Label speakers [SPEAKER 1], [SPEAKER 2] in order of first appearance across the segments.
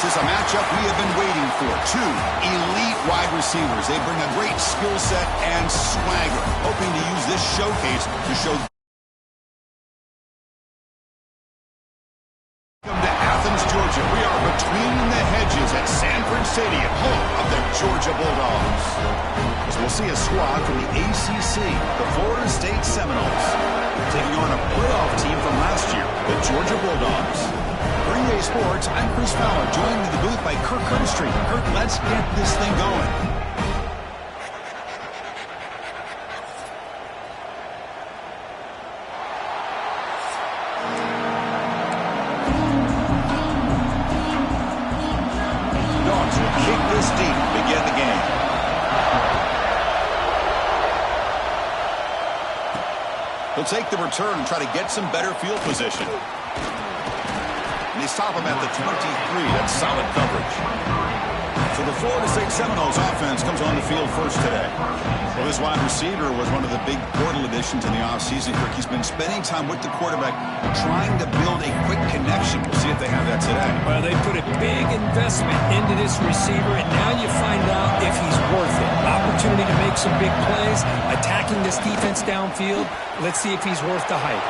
[SPEAKER 1] is a matchup we have been waiting for. Two elite wide receivers. They bring a great skill set and swagger, hoping to use this showcase to show. Welcome to Athens, Georgia. We are between the hedges at Sanford Stadium, home of the Georgia Bulldogs. As we'll see a squad from the ACC, the Florida State Seminoles, taking on a playoff team from last year, the Georgia Bulldogs. For EA Sports, I'm Chris Fowler, joined in the booth by Kirk Herbstreit. Kirk, let's get this thing going. Dogs will kick this deep to begin the game. He'll take the return and try to get some better field position. And they stop him at the 23. That's solid coverage. So the Florida State Seminoles offense comes on the field first today. Well, this wide receiver was one of the big portal additions in the offseason. He's been spending time with the quarterback trying to build a quick connection. We'll see if they have that today.
[SPEAKER 2] Well, they put a big investment into this receiver, and now you find out if he's worth it. Opportunity to make some big plays, attacking this defense downfield. Let's see if he's worth the hype.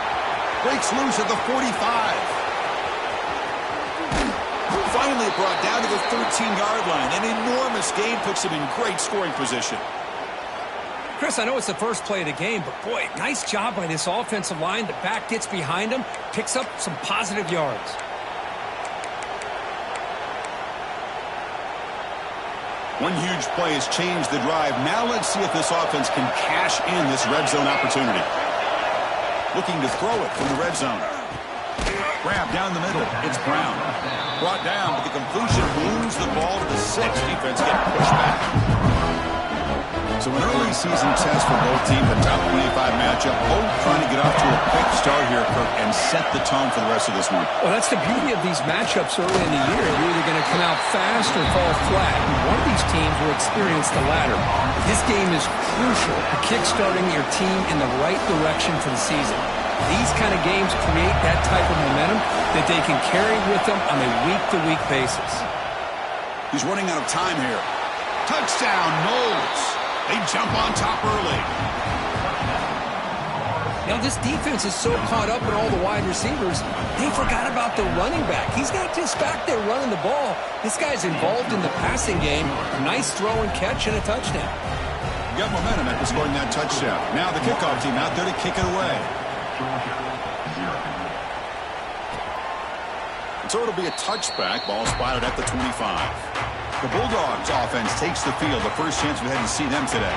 [SPEAKER 1] Breaks loose at the 45. Finally brought down to the 13-yard line. An enormous gain puts him in great scoring position.
[SPEAKER 2] Chris, I know it's the first play of the game, but boy, nice job by this offensive line. The back gets behind him, picks up some positive yards.
[SPEAKER 1] One huge play has changed the drive. Now let's see if this offense can cash in this red zone opportunity. Looking to throw it from the red zone. Grab down the middle. It's Brown. Brought down, but the completion moves the ball to the 6. Defense getting pushed back. So an early season test for both teams, a top 25 matchup. Both trying to get off to a quick start here, Kirk, and set the tone for the rest of this one.
[SPEAKER 2] Well, that's the beauty of these matchups early in the year. You're either going to come out fast or fall flat. And one of these teams will experience the latter. This game is crucial to kickstarting your team in the right direction for the season. These kind of games create that type of momentum that they can carry with them on a week-to-week basis.
[SPEAKER 1] He's running out of time here. Touchdown, Knowles. They jump on top early.
[SPEAKER 2] Now, this defense is so caught up in all the wide receivers, they forgot about the running back. He's not just back there running the ball. This guy's involved in the passing game. A nice throw and catch and a touchdown.
[SPEAKER 1] Got momentum after scoring that touchdown. Now the kickoff team out there to kick it away. So it'll be a touchback. Ball spotted at the 25. The Bulldogs offense takes the field. The first chance we had to see them today.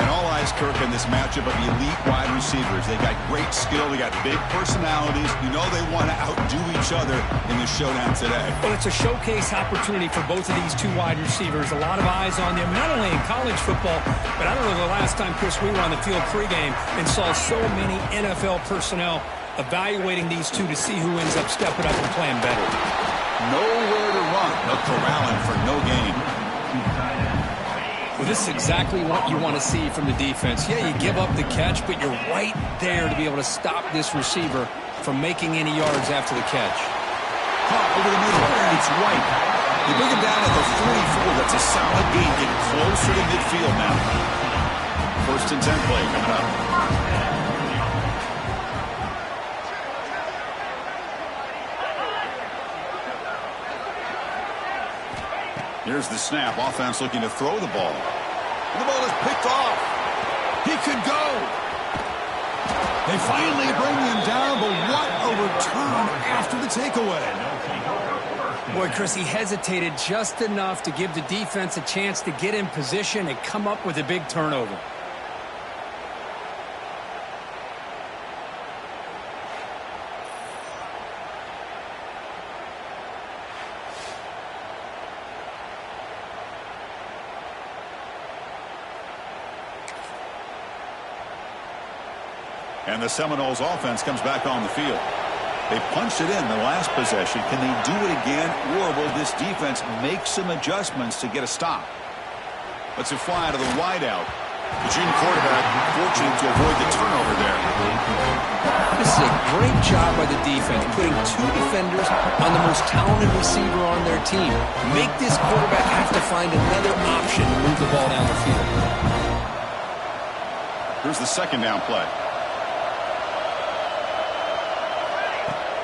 [SPEAKER 1] And all eyes, Kirk, in this matchup of elite wide receivers. They got great skill. They got big personalities. You know they want to outdo each other in this showdown today.
[SPEAKER 2] Well, it's a showcase opportunity for both of these two wide receivers. A lot of eyes on them, not only in college football, but I don't know the last time, Chris, we were on the field pregame and saw so many NFL personnel evaluating these two to see who ends up stepping up and playing better.
[SPEAKER 1] Nowhere to run. No corralling for no gain.
[SPEAKER 2] Well, this is exactly what you want to see from the defense. Yeah, you give up the catch, but you're right there to be able to stop this receiver from making any yards after the catch.
[SPEAKER 1] Caught over the middle. It's White. They bring him down at the 44. That's a solid gain. Getting closer to midfield now. First and 10 play coming up. Here's the snap. Offense looking to throw the ball. The ball is picked off. He could go. They finally bring him down, but what a return after the takeaway.
[SPEAKER 2] Boy, Chris, he hesitated just enough to give the defense a chance to get in position and come up with a big turnover.
[SPEAKER 1] And the Seminoles offense comes back on the field. They punched it in the last possession. Can they do it again, or will this defense make some adjustments to get a stop? Let's fly out of the wideout. The junior quarterback fortunate to avoid the turnover there.
[SPEAKER 2] This is a Great job by the defense, putting two defenders on the most talented receiver on their team. Make this quarterback have to find another option to move the ball down the field.
[SPEAKER 1] Here's the second down play.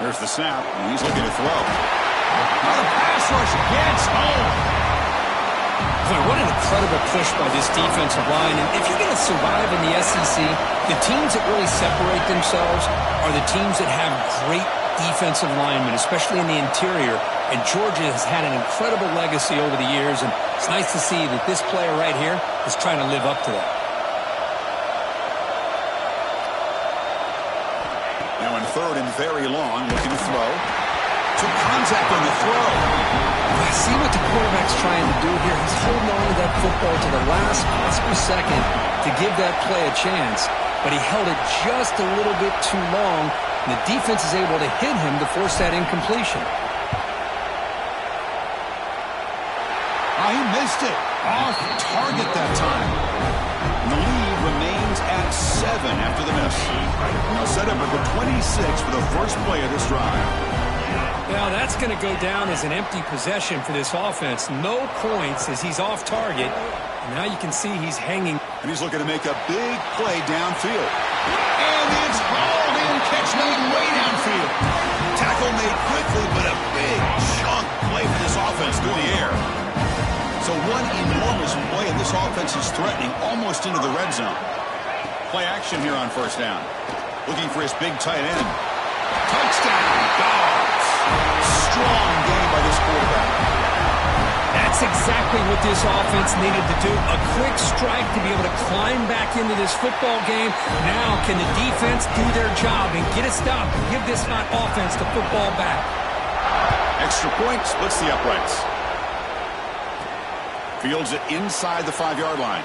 [SPEAKER 1] Here's the snap, and he's looking to throw. Now the pass rush gets home.
[SPEAKER 2] Boy, what an incredible push by this defensive line. And if you're going to survive in the SEC, the teams that really separate themselves are the teams that have great defensive linemen, especially in the interior. And Georgia has had an incredible legacy over the years, and it's nice to see that this player right here is trying to live up to that.
[SPEAKER 1] Now in third and very long, looking to throw. Took contact on the throw.
[SPEAKER 2] See what the quarterback's trying to do here. He's holding on to that football to the last possible second to give that play a chance, but he held it just a little bit too long, and the defense is able to hit him to force that incompletion.
[SPEAKER 1] Oh, he missed it. Off target that time. And the lead remains at 7 after the miss. Now set up at the 26 for the first play of this drive.
[SPEAKER 2] Well, that's going to go down as an empty possession for this offense. No points as he's off target. And now you can see he's hanging.
[SPEAKER 1] And he's looking to make a big play downfield. And it's hauled in, catch made way downfield. Tackle made quickly, but a big chunk play for this offense through the air. So one enormous play, and this offense is threatening almost into the red zone. Play action here on first down. Looking for his big tight end. Touchdown, Dogs. Strong game by this quarterback.
[SPEAKER 2] That's exactly what this offense needed to do. A quick strike to be able to climb back into this football game. Now can the defense do their job and get a stop and give this offense the football back?
[SPEAKER 1] Extra point splits the uprights. Fields it inside the 5-yard line.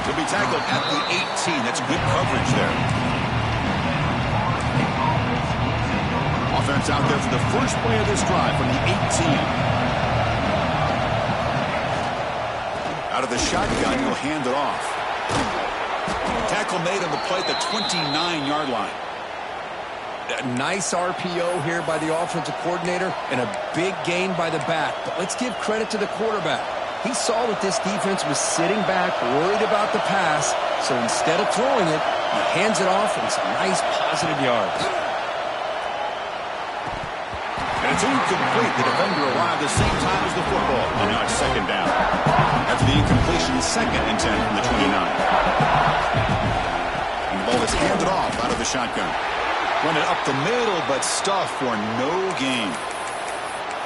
[SPEAKER 1] He'll be tackled at the 18. That's good coverage there. Offense out there for the first play of this drive from the 18. Out of the shotgun, he'll hand it off. Tackle made on the play at the 29-yard line.
[SPEAKER 2] A nice RPO here by the offensive coordinator and a big gain by the back. But let's give credit to the quarterback. He saw that this defense was sitting back, worried about the pass, so instead of throwing it, he hands it off and some nice positive yards.
[SPEAKER 1] And it's incomplete. The defender arrived the same time as the football. And now it's second down. After the incompletion, second and 10 from the 29. And the ball is handed off out of the shotgun. Run it up the middle, but stuffed for no gain.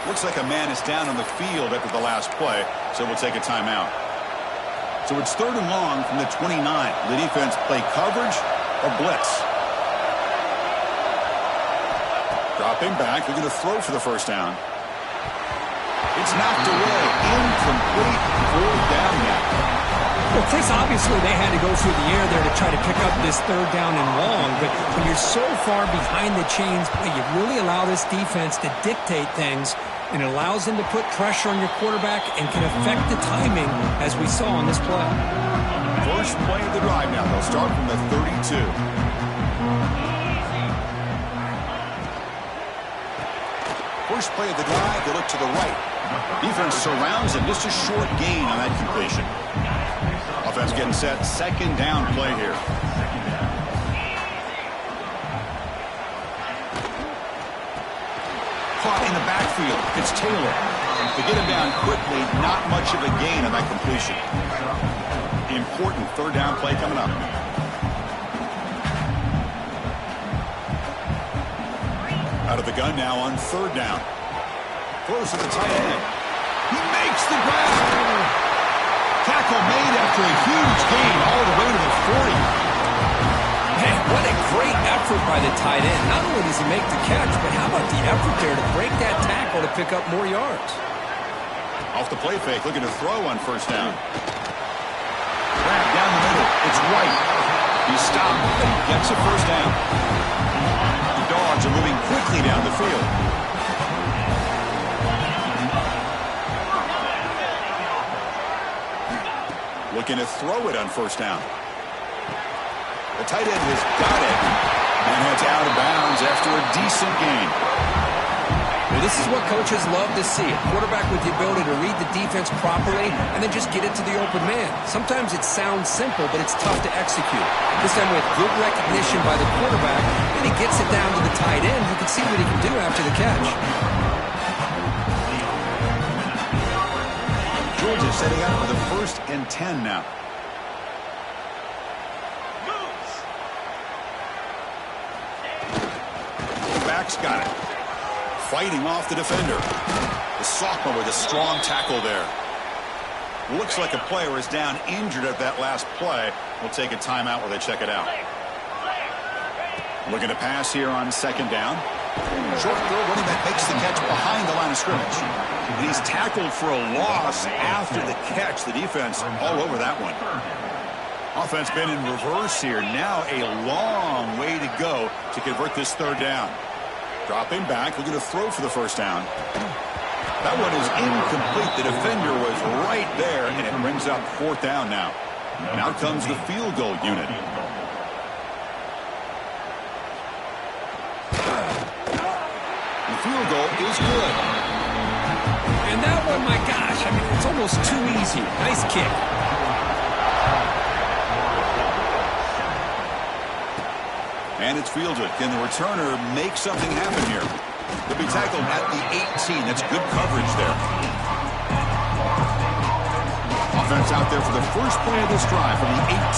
[SPEAKER 1] Looks like a man is down on the field after the last play, so we'll take a timeout. So it's third and long from the 29. The defense play coverage or blitz. Dropping back, they're going to throw for the first down. It's knocked away. Incomplete. Fourth down now.
[SPEAKER 2] Well, Chris, obviously they had to go through the air there to try to pick up this third down and long, but when you're so far behind the chains, you really allow this defense to dictate things, and it allows them to put pressure on your quarterback and can affect the timing, as we saw on this play.
[SPEAKER 1] First play of the drive now. They'll start from the 32. First play of the drive, they look to the right. Defense surrounds him. Just a short gain on that completion. Offense getting set. Second down play here. Caught in the backfield. It's Taylor. To get him down quickly, not much of a gain on that completion. Important third down play coming up. Out of the gun now on third down. Close to the tight end. He makes the grab. Tackle made after a huge gain all the way to the 40.
[SPEAKER 2] Man, what a great effort by the tight end. Not only does he make the catch, but how about the effort there to break that tackle to pick up more yards?
[SPEAKER 1] Off the play fake, looking to throw on first down. Grab down the middle. It's White. He stopped and gets a first down. Dogs are moving quickly down the field. Looking to throw it on first down. The tight end has got it. And heads out of bounds after a decent gain.
[SPEAKER 2] Well, this is what coaches love to see. A quarterback with the ability to read the defense properly and then just get it to the open man. Sometimes it sounds simple, but it's tough to execute. This time with good recognition by the quarterback, and he gets it down to the tight end. You can see what he can do after the catch.
[SPEAKER 1] Georgia setting up for the 1st and 10 now. Back's got it. Fighting off the defender. The sophomore with a strong tackle there. Looks like a player is down injured at that last play. We'll take a timeout while they check it out. Looking to pass here on 2nd down. Short throw, running back makes the catch behind the line of scrimmage. And he's tackled for a loss after the catch. The defense all over that one. Offense been in reverse here. Now a long way to go to convert this 3rd down. Dropping back, looking to throw for the 1st down. That one is incomplete. The defender was right there, and it brings up 4th down now. And out comes the field goal unit. The field goal is good.
[SPEAKER 2] And that one, my gosh, I mean, it's almost too easy. Nice kick.
[SPEAKER 1] And it's fielded. Can the returner make something happen here? He'll be tackled at the 18. That's good coverage there. Offense out there for the first play of this drive from the 18.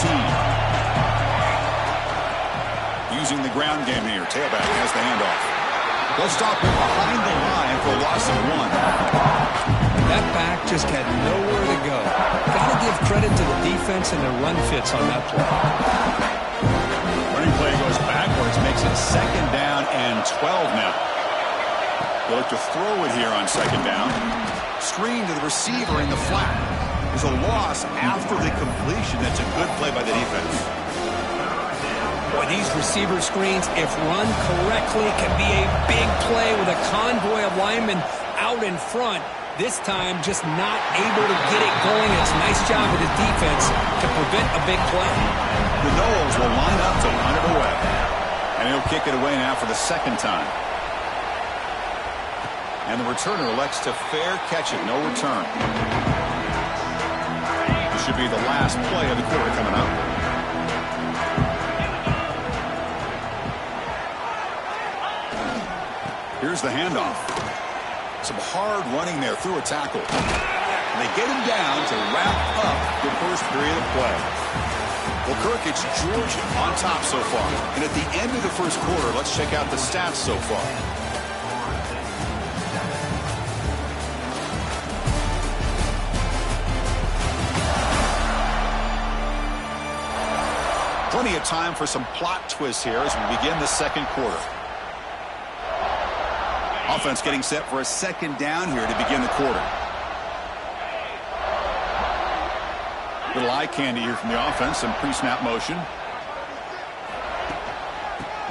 [SPEAKER 1] Using the ground game here. Tailback has the handoff. They'll stop him behind the line for a loss of 1.
[SPEAKER 2] That back just had nowhere to go. Got to give credit to the defense and their run fits on that play.
[SPEAKER 1] Running play goes backwards, makes it 2nd down and 12 now. They'll look to throw it here on 2nd down. Screen to the receiver in the flat. There's a loss after the completion. That's a good play by the defense.
[SPEAKER 2] Boy, these receiver screens, if run correctly, can be a big play with a convoy of linemen out in front. This time, just not able to get it going. It's a nice job of the defense to prevent a big play.
[SPEAKER 1] The Noles will line up to run it away. And he'll kick it away now for the 2nd time. And the returner elects to fair catch it. No return. This should be the last play of the quarter coming up. Here's the handoff. Some hard running there through a tackle. And they get him down to wrap up the first period of play. Well, Kirk, it's Georgia on top so far. And at the end of the first quarter, let's check out the stats so far. Plenty of time for some plot twists here as we begin the 2nd quarter. Offense getting set for a 2nd down here to begin the quarter. Little eye candy here from the offense. Some pre-snap motion.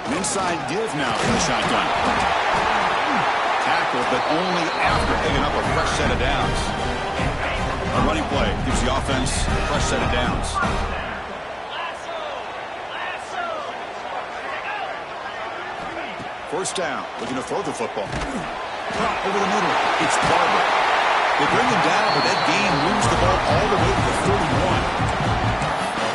[SPEAKER 1] An inside give now from the shotgun. Tackle, but only after picking up a fresh set of downs. A running play gives the offense a fresh set of downs. First down, looking to throw the football. Drop over the middle. It's Barber. They bring him down, but that gain moves the ball all the way to the 31.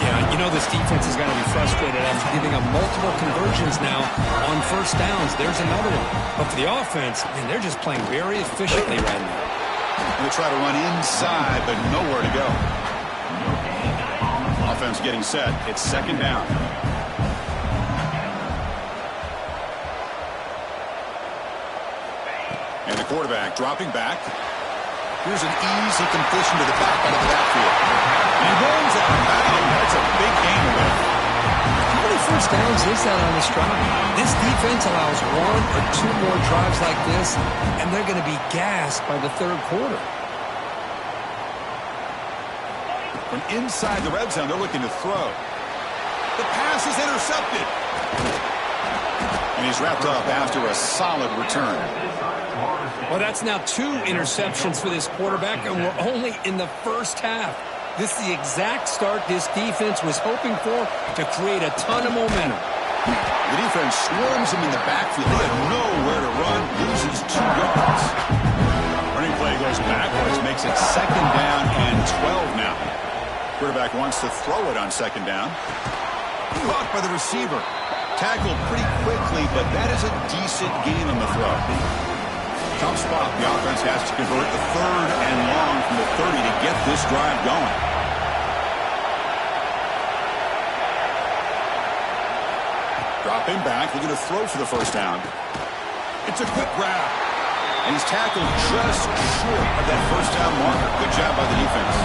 [SPEAKER 2] Yeah, you know this defense is going to be frustrated after giving up multiple conversions now on 1st downs. There's another one. But for the offense, man, they're just playing very efficiently right now.
[SPEAKER 1] Going to try to run inside, but nowhere to go. Offense getting set. It's 2nd down. And the quarterback dropping back. Here's an easy completion to the back out of the backfield. And he runs out of bounds. That's a big gain away.
[SPEAKER 2] How many 1st downs is that on this drive? This defense allows 1 or 2 more drives like this, and they're going to be gassed by the 3rd quarter.
[SPEAKER 1] From inside the red zone, they're looking to throw. The pass is intercepted. And he's wrapped up after a solid return.
[SPEAKER 2] Well, that's now 2 interceptions for this quarterback, and we're only in the 1st half. This is the exact start this defense was hoping for to create a ton of momentum.
[SPEAKER 1] The defense and swarms him in the backfield. They have nowhere to run, loses 2 yards. Running play goes backwards, makes it 2nd down and 12 now. Quarterback wants to throw it on 2nd down. Caught by the receiver. Tackled pretty quickly, but that is a decent gain on the throw. Tough spot. The offense has to convert the 3rd and long from the 30 to get this drive going. Dropping back, looking to throw for the 1st down. It's a quick grab. And he's tackled just short of that 1st down marker. Good job by the defense.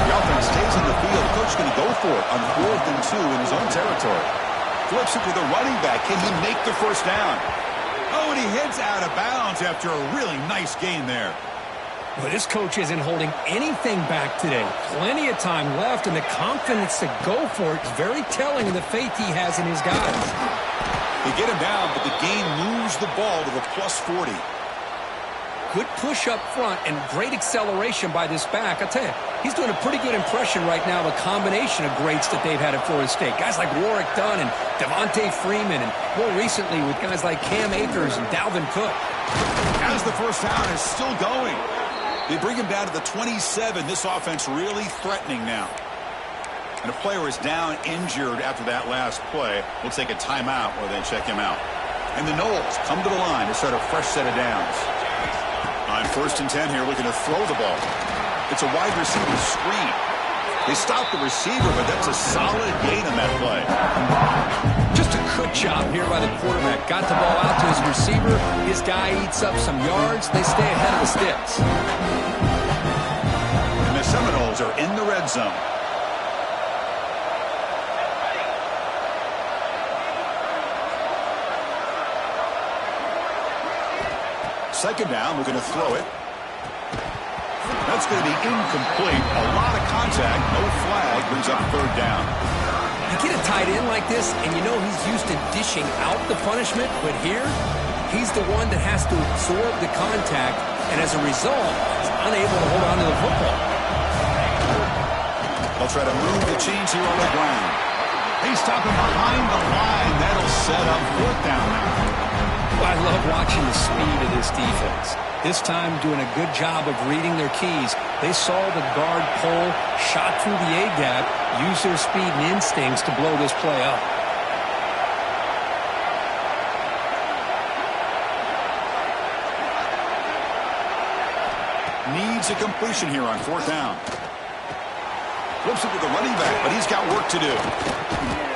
[SPEAKER 1] The offense stays in the field. The coach is going to go for it on 4th and 2 in his own territory. Flips it to the running back. Can he make the 1st down? Oh, and he heads out of bounds after a really nice gain there.
[SPEAKER 2] Well, this coach isn't holding anything back today. Plenty of time left, and the confidence to go for it is very telling of the faith he has in his guys.
[SPEAKER 1] They get him down, but the gain moves the ball to the +40.
[SPEAKER 2] Good push up front and great acceleration by this back. I'll tell you, he's doing a pretty good impression right now of a combination of greats that they've had at Florida State. Guys like Warwick Dunn and Devontae Freeman, and more recently with guys like Cam Akers and Dalvin Cook.
[SPEAKER 1] As the 1st down is still going. They bring him down to the 27. This offense really threatening now. And a player is down injured after that last play. We'll take a timeout while they check him out. And the Noles come to the line to start a fresh set of downs. On 1st and 10 here, looking to throw the ball. It's a wide receiver screen. They stop the receiver, but that's a solid gain on that play.
[SPEAKER 2] Just a good job here by the quarterback. Got the ball out to his receiver. His guy eats up some yards. They stay ahead of the sticks.
[SPEAKER 1] And the Seminoles are in the red zone. Second down, looking to throw it. That's going to be incomplete. A lot of contact, no flag, brings up 3rd down.
[SPEAKER 2] You get a tight end like this, and you know he's used to dishing out the punishment, but here, he's the one that has to absorb the contact, and as a result, he's unable to hold on to the football.
[SPEAKER 1] They'll try to move the chains here on the ground. They stop him behind the line. That'll set up 4th down now.
[SPEAKER 2] I love watching the speed of this defense. This time doing a good job of reading their keys. They saw the guard pull, shot through the A-gap, used their speed and instincts to blow this play up.
[SPEAKER 1] Needs a completion here on 4th down. Flips it to the running back, but he's got work to do.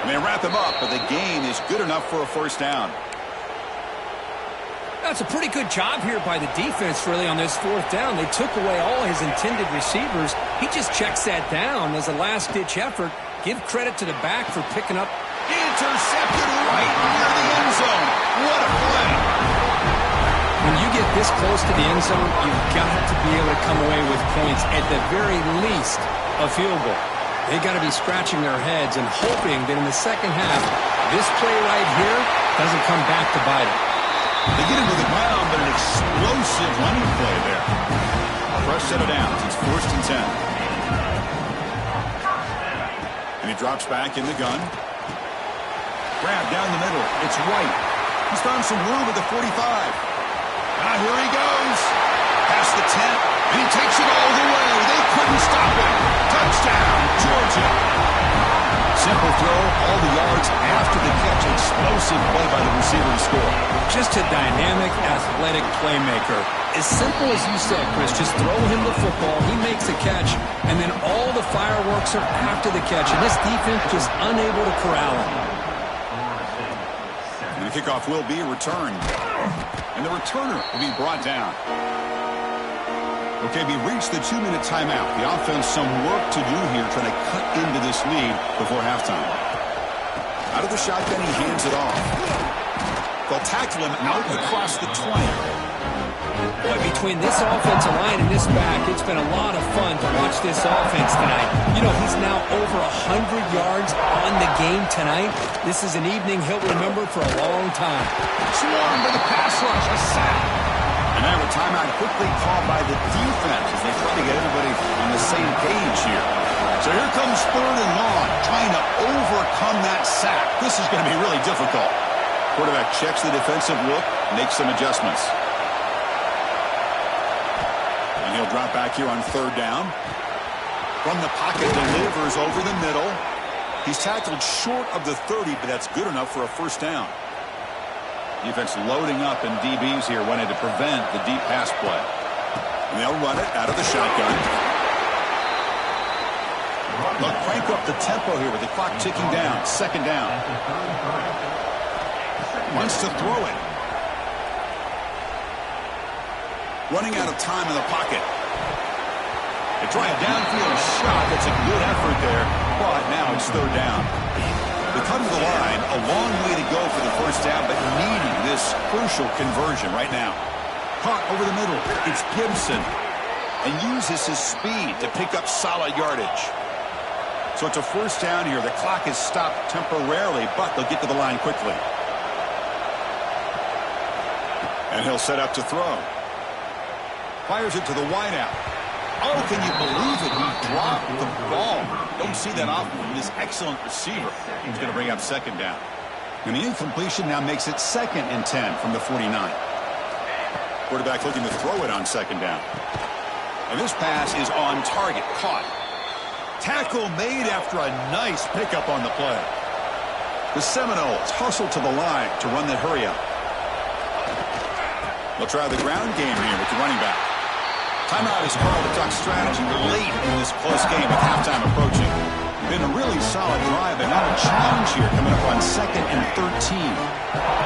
[SPEAKER 1] And they wrap him up, but the gain is good enough for a 1st down.
[SPEAKER 2] That's a pretty good job here by the defense, really, on this 4th down. They took away all his intended receivers. He just checks that down as a last-ditch effort. Give credit to the back for picking up.
[SPEAKER 1] Intercepted right near the end zone. What a play.
[SPEAKER 2] When you get this close to the end zone, you've got to be able to come away with points, at the very least, a field goal. They got to be scratching their heads and hoping that in the second half, this play right here doesn't come back to bite them.
[SPEAKER 1] They get him to the ground, but an explosive running play there. Fresh set of downs. It's 1st and 10. And he drops back in the gun. Grab down the middle. It's White. He's found some room at the 45. Here he goes. Past the 10. And he takes it all the way. They couldn't stop him. Touchdown, Georgia. Simple throw, all the yards after the catch. Explosive play by the receiver to score.
[SPEAKER 2] Just a dynamic, athletic playmaker. As simple as you said, Chris, just throw him the football, he makes a catch, and then all the fireworks are after the catch, and this defense just unable to corral him.
[SPEAKER 1] And the kickoff will be returned. And the returner will be brought down. Okay, we reached the 2-minute timeout. The offense some work to do here, trying to cut into this lead before halftime. Out of the shotgun, he hands it off. They'll tackle him out across the 20.
[SPEAKER 2] Boy, between this offensive line and this back, it's been a lot of fun to watch this offense tonight. You know, he's now over 100 yards on the game tonight. This is an evening he'll remember for a long time.
[SPEAKER 1] Swarm with a pass rush, a sack. And now a timeout quickly called by the defense as they try to get everybody on the same page here. So here comes 3rd and long, trying to overcome that sack. This is going to be really difficult. Quarterback checks the defensive look, makes some adjustments. And he'll drop back here on 3rd down. From the pocket, delivers over the middle. He's tackled short of the 30, but that's good enough for a 1st down. Defense loading up, and DBs here wanted to prevent the deep pass play. And they'll run it out of the shotgun. They'll crank up the tempo here with the clock ticking down. 2nd down. Wants to throw it. Running out of time in the pocket. They try a downfield shot. That's a good effort there, but now it's 3rd down. They come to the line, a long way to go for the 1st down, but needing this crucial conversion right now. Caught over the middle. It's Gibson. And uses his speed to pick up solid yardage. So it's a 1st down here. The clock is stopped temporarily, but they'll get to the line quickly. And he'll set up to throw. Fires it to the wideout. Oh, can you believe it? He dropped the ball. Don't see that often from this excellent receiver. He's going to bring up 2nd down. And the incompletion now makes it 2nd and 10 from the 49. Quarterback looking to throw it on 2nd down. And this pass is on target. Caught. Tackle made after a nice pickup on the play. The Seminoles hustle to the line to run the hurry up. They'll try the ground game here with the running back. Timeout is called to talk strategy late in this close game with halftime approaching. Been a really solid drive, but now a challenge here coming up on 2nd and 13.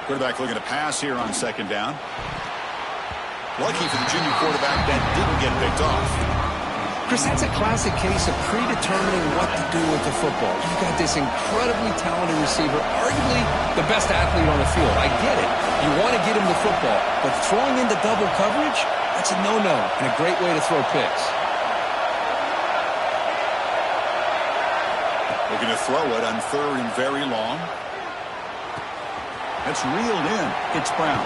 [SPEAKER 1] Quarterback looking to pass here on 2nd down. Lucky for the junior quarterback that didn't get picked off.
[SPEAKER 2] Chris, that's a classic case of predetermining what to do with the football. You've got this incredibly talented receiver, arguably the best athlete on the field. I get it. You want to get him the football, but throwing into double coverage, that's a no-no and a great way to throw picks.
[SPEAKER 1] Looking to throw it on 3rd and very long. That's reeled in. It's Brown.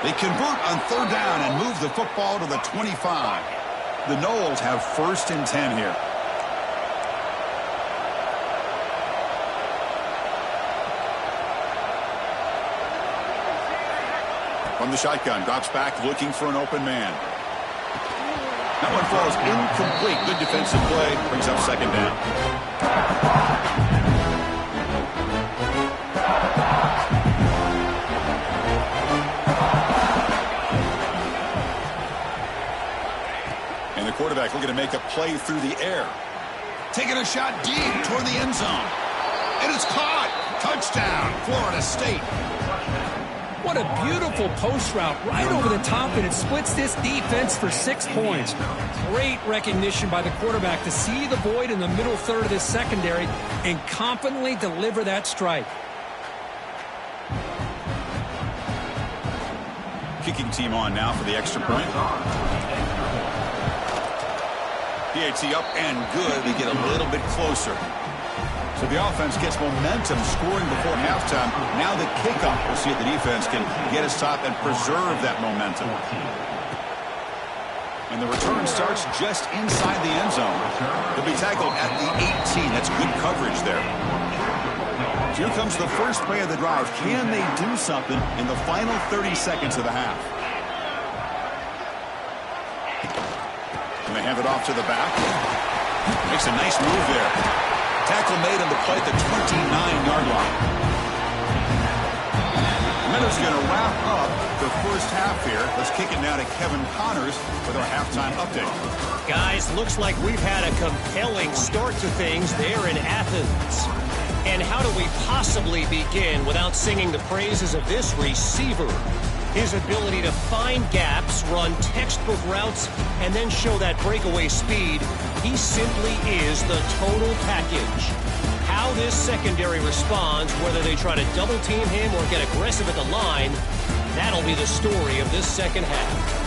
[SPEAKER 1] They convert on 3rd down and move the football to the 25. The Noles have 1st and 10 here. From the shotgun, drops back looking for an open man. That one falls incomplete. Good defensive play. Brings up 2nd down. Quarterback looking to make a play through the air. Taking a shot deep toward the end zone. And it's caught. Touchdown, Florida State.
[SPEAKER 2] What a beautiful post route right over the top, and it splits this defense for 6 points. Great recognition by the quarterback to see the void in the middle 3rd of this secondary and confidently deliver that strike.
[SPEAKER 1] Kicking team on now for the extra point. PAT up and good. They get a little bit closer. So the offense gets momentum scoring before halftime. Now the kickoff. We'll see if the defense can get a stop and preserve that momentum. And the return starts just inside the end zone. They'll be tackled at the 18. That's good coverage there. So here comes the first play of the drive. Can they do something in the final 30 seconds of the half? And they hand it off to the back. Makes a nice move there. Tackle made on the play at the 29-yard line. Meadows going to wrap up the first half here. Let's kick it now to Kevin Connors with our halftime update.
[SPEAKER 3] Guys, looks like we've had a compelling start to things there in Athens. And how do we possibly begin without singing the praises of this receiver? His ability to find gaps, run textbook routes, and then show that breakaway speed, he simply is the total package. How this secondary responds, whether they try to double team him or get aggressive at the line, that'll be the story of this second half.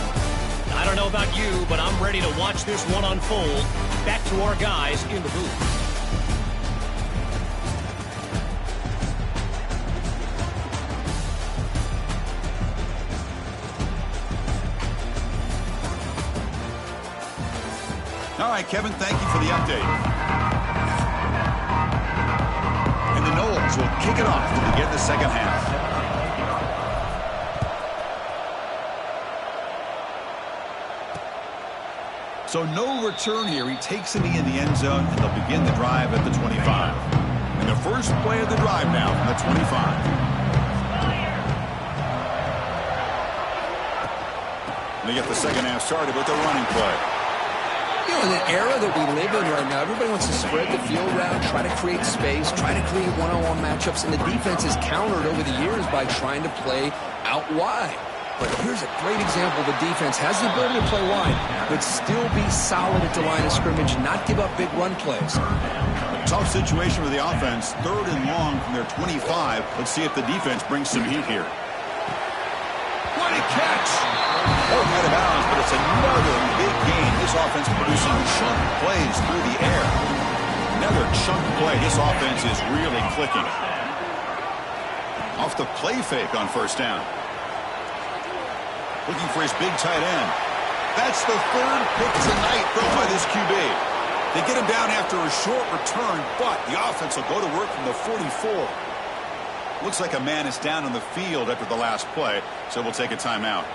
[SPEAKER 3] I don't know about you, but I'm ready to watch this one unfold. Back to our guys in the booth.
[SPEAKER 1] All right, Kevin, thank you for the update. And the Noles will kick it off to begin the second half. So no return here. He takes it in the end zone, and they'll begin the drive at the 25. And the first play of the drive now from the 25. They get the second half started with the running play.
[SPEAKER 2] You know, in the era that we live in right now, everybody wants to spread the field around, try to create space, try to create one-on-one matchups, and the defense has countered over the years by trying to play out wide. But here's a great example. The defense has the ability to play wide, but still be solid at the line of scrimmage, not give up big run plays.
[SPEAKER 1] A tough situation for the offense. 3rd and long from their 25. Let's see if the defense brings some heat here. What a catch! Oh, out of bounds, but it's another big gain. This offense producing chunk plays through the air. Another chunk play. This offense is really clicking. Off the play fake on first down. Looking for his big tight end. That's the 3rd pick tonight thrown by this QB. They get him down after a short return, but the offense will go to work from the 44. Looks like a man is down on the field after the last play, so we'll take a timeout.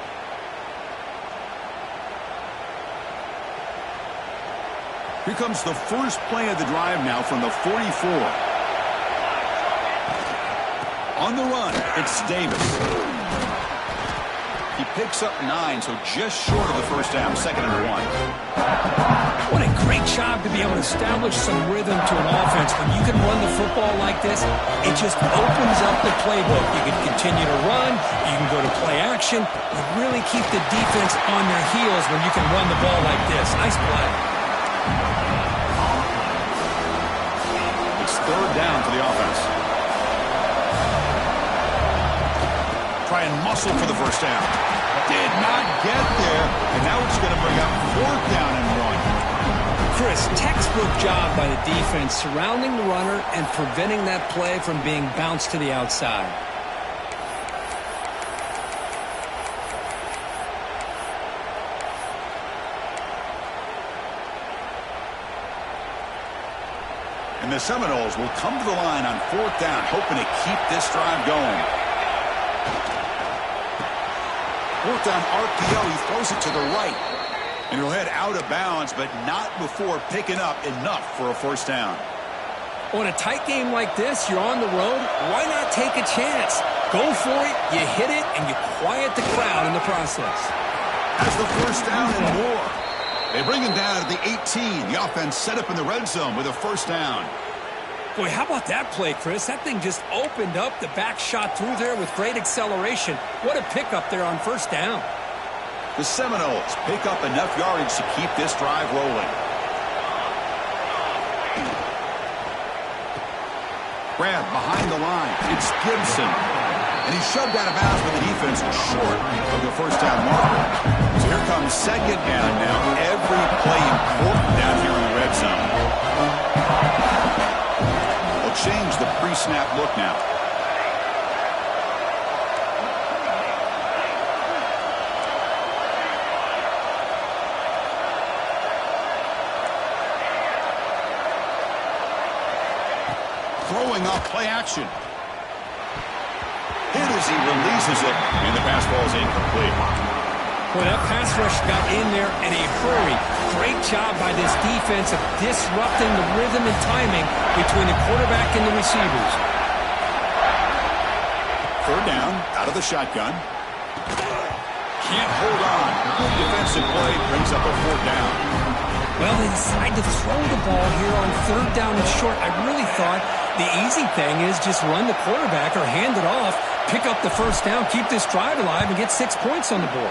[SPEAKER 1] Here comes the first play of the drive now from the 44. On the run, it's Davis. He picks up 9, so just short of the first down, 2nd and 1.
[SPEAKER 2] What a great job to be able to establish some rhythm to an offense. When you can run the football like this, it just opens up the playbook. You can continue to run, you can go to play action, you really keep the defense on their heels when you can run the ball like this. Nice play.
[SPEAKER 1] It's 3rd down for the offense. Try and muscle for the first down. Did not get there, and now it's going to bring up 4th down and 1.
[SPEAKER 2] Chris, textbook job by the defense surrounding the runner and preventing that play from being bounced to the outside.
[SPEAKER 1] And the Seminoles will come to the line on 4th down, hoping to keep this drive going. 4th down RPO, he throws it to the right. And he'll head out of bounds, but not before picking up enough for a first down.
[SPEAKER 2] Well, in a tight game like this, you're on the road, why not take a chance? Go for it, you hit it, and you quiet the crowd in the process.
[SPEAKER 1] Has the first down and more. They bring him down at the 18. The offense set up in the red zone with a first down.
[SPEAKER 2] Boy, how about that play, Chris? That thing just opened up. The back shot through there with great acceleration. What a pickup there on first down.
[SPEAKER 1] The Seminoles pick up enough yardage to keep this drive rolling. Grab behind the line. It's Gibson. And he's shoved out of bounds with the defense short of the first down marker. So here comes 2nd down now. Every play important down here in the red zone. They'll change the pre-snap look now. Throwing off play action. Hit as he releases it, and the pass ball is incomplete.
[SPEAKER 2] Well, that pass rush got in there in a hurry. Great job by this defense of disrupting the rhythm and timing between the quarterback and the receivers.
[SPEAKER 1] 3rd down, out of the shotgun. Can't hold on. Good defensive play brings up a 4th down.
[SPEAKER 2] Well, they decide to throw the ball here on 3rd down and short. I really thought the easy thing is just run the quarterback or hand it off, pick up the 1st down, keep this drive alive, and get 6 points on the board.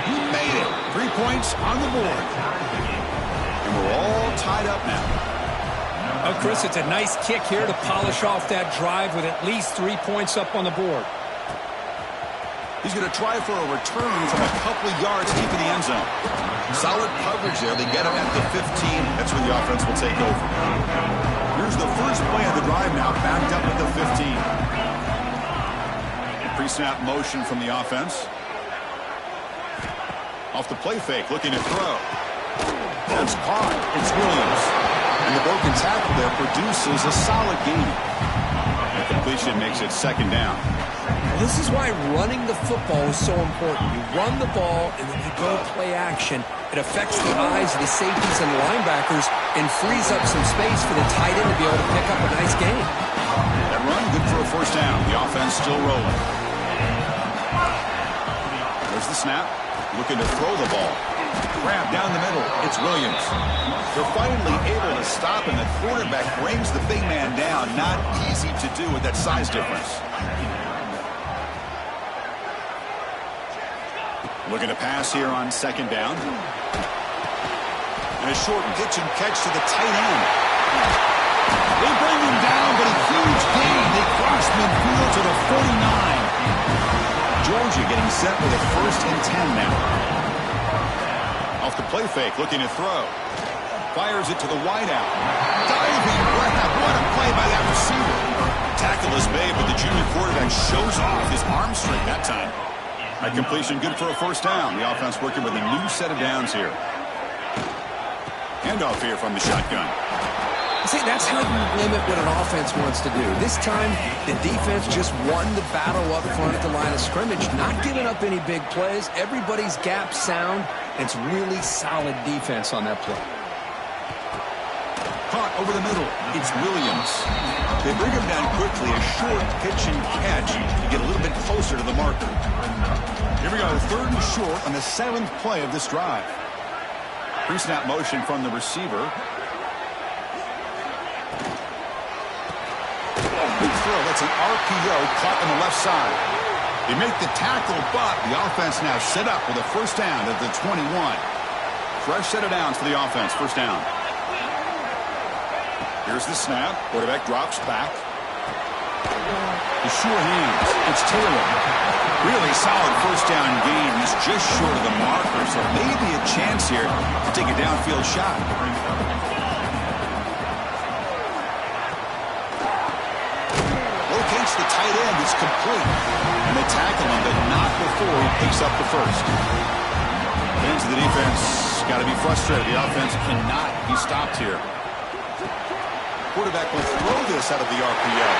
[SPEAKER 1] He made it. 3 points on the board. And we're all tied up now.
[SPEAKER 2] Oh, Chris, it's a nice kick here to polish off that drive with at least 3 points up on the board.
[SPEAKER 1] He's going to try for a return from a couple of yards deep in the end zone. Solid coverage there. They get him at the 15. That's where the offense will take over. Here's the first play of the drive now, backed up at the 15. Pre-snap motion from the offense. Off the play fake, looking to throw. That's caught. It's Williams. And the broken tackle there produces a solid gain. The completion makes it 2nd down.
[SPEAKER 2] This is why running the football is so important. You run the ball, and then you go play action. It affects the eyes of the safeties and the linebackers and frees up some space for the tight end to be able to pick up a nice gain.
[SPEAKER 1] That run, good for a 1st down. The offense still rolling. There's the snap. Looking to throw the ball. Grab down the middle. It's Williams. They're finally able to stop, and the quarterback brings the big man down. Not easy to do with that size difference. Looking to pass here on 2nd down. And a short pitch and catch to the tight end. They bring him down, but a huge gain. They cross midfield to the 49. Georgia getting set with a 1st and 10 now. Off the play fake, looking to throw. Fires it to the wideout. Diving grab. What a play by that receiver. Tackle is made, but the junior quarterback shows off his arm strength that time. That completion good for a 1st down. The offense working with a new set of downs here. Handoff here from the shotgun.
[SPEAKER 2] See, that's how you limit what an offense wants to do. This time, the defense just won the battle up front at the line of scrimmage, not giving up any big plays. Everybody's gap sound. It's really solid defense on that play.
[SPEAKER 1] Caught over the middle. It's Williams. They bring him down quickly. A short pitch and catch to get a little bit closer to the marker. Here we go. 3rd and short on the 7th play of this drive. Pre-snap motion from the receiver. Big throw. That's an RPO caught on the left side. They make the tackle, but the offense now set up with a 1st down at the 21. Fresh set of downs for the offense. 1st down. Here's the snap. Quarterback drops back. The sure hands. It's Taylor. Really solid 1st down gain. He's just short of the marker, so maybe a chance here to take a downfield shot. Locates the tight end. It's complete. And they tackle him, but not before he picks up the 1st. Fans of the defense got to be frustrated. The offense cannot be stopped here. Quarterback will throw this out of the RPO.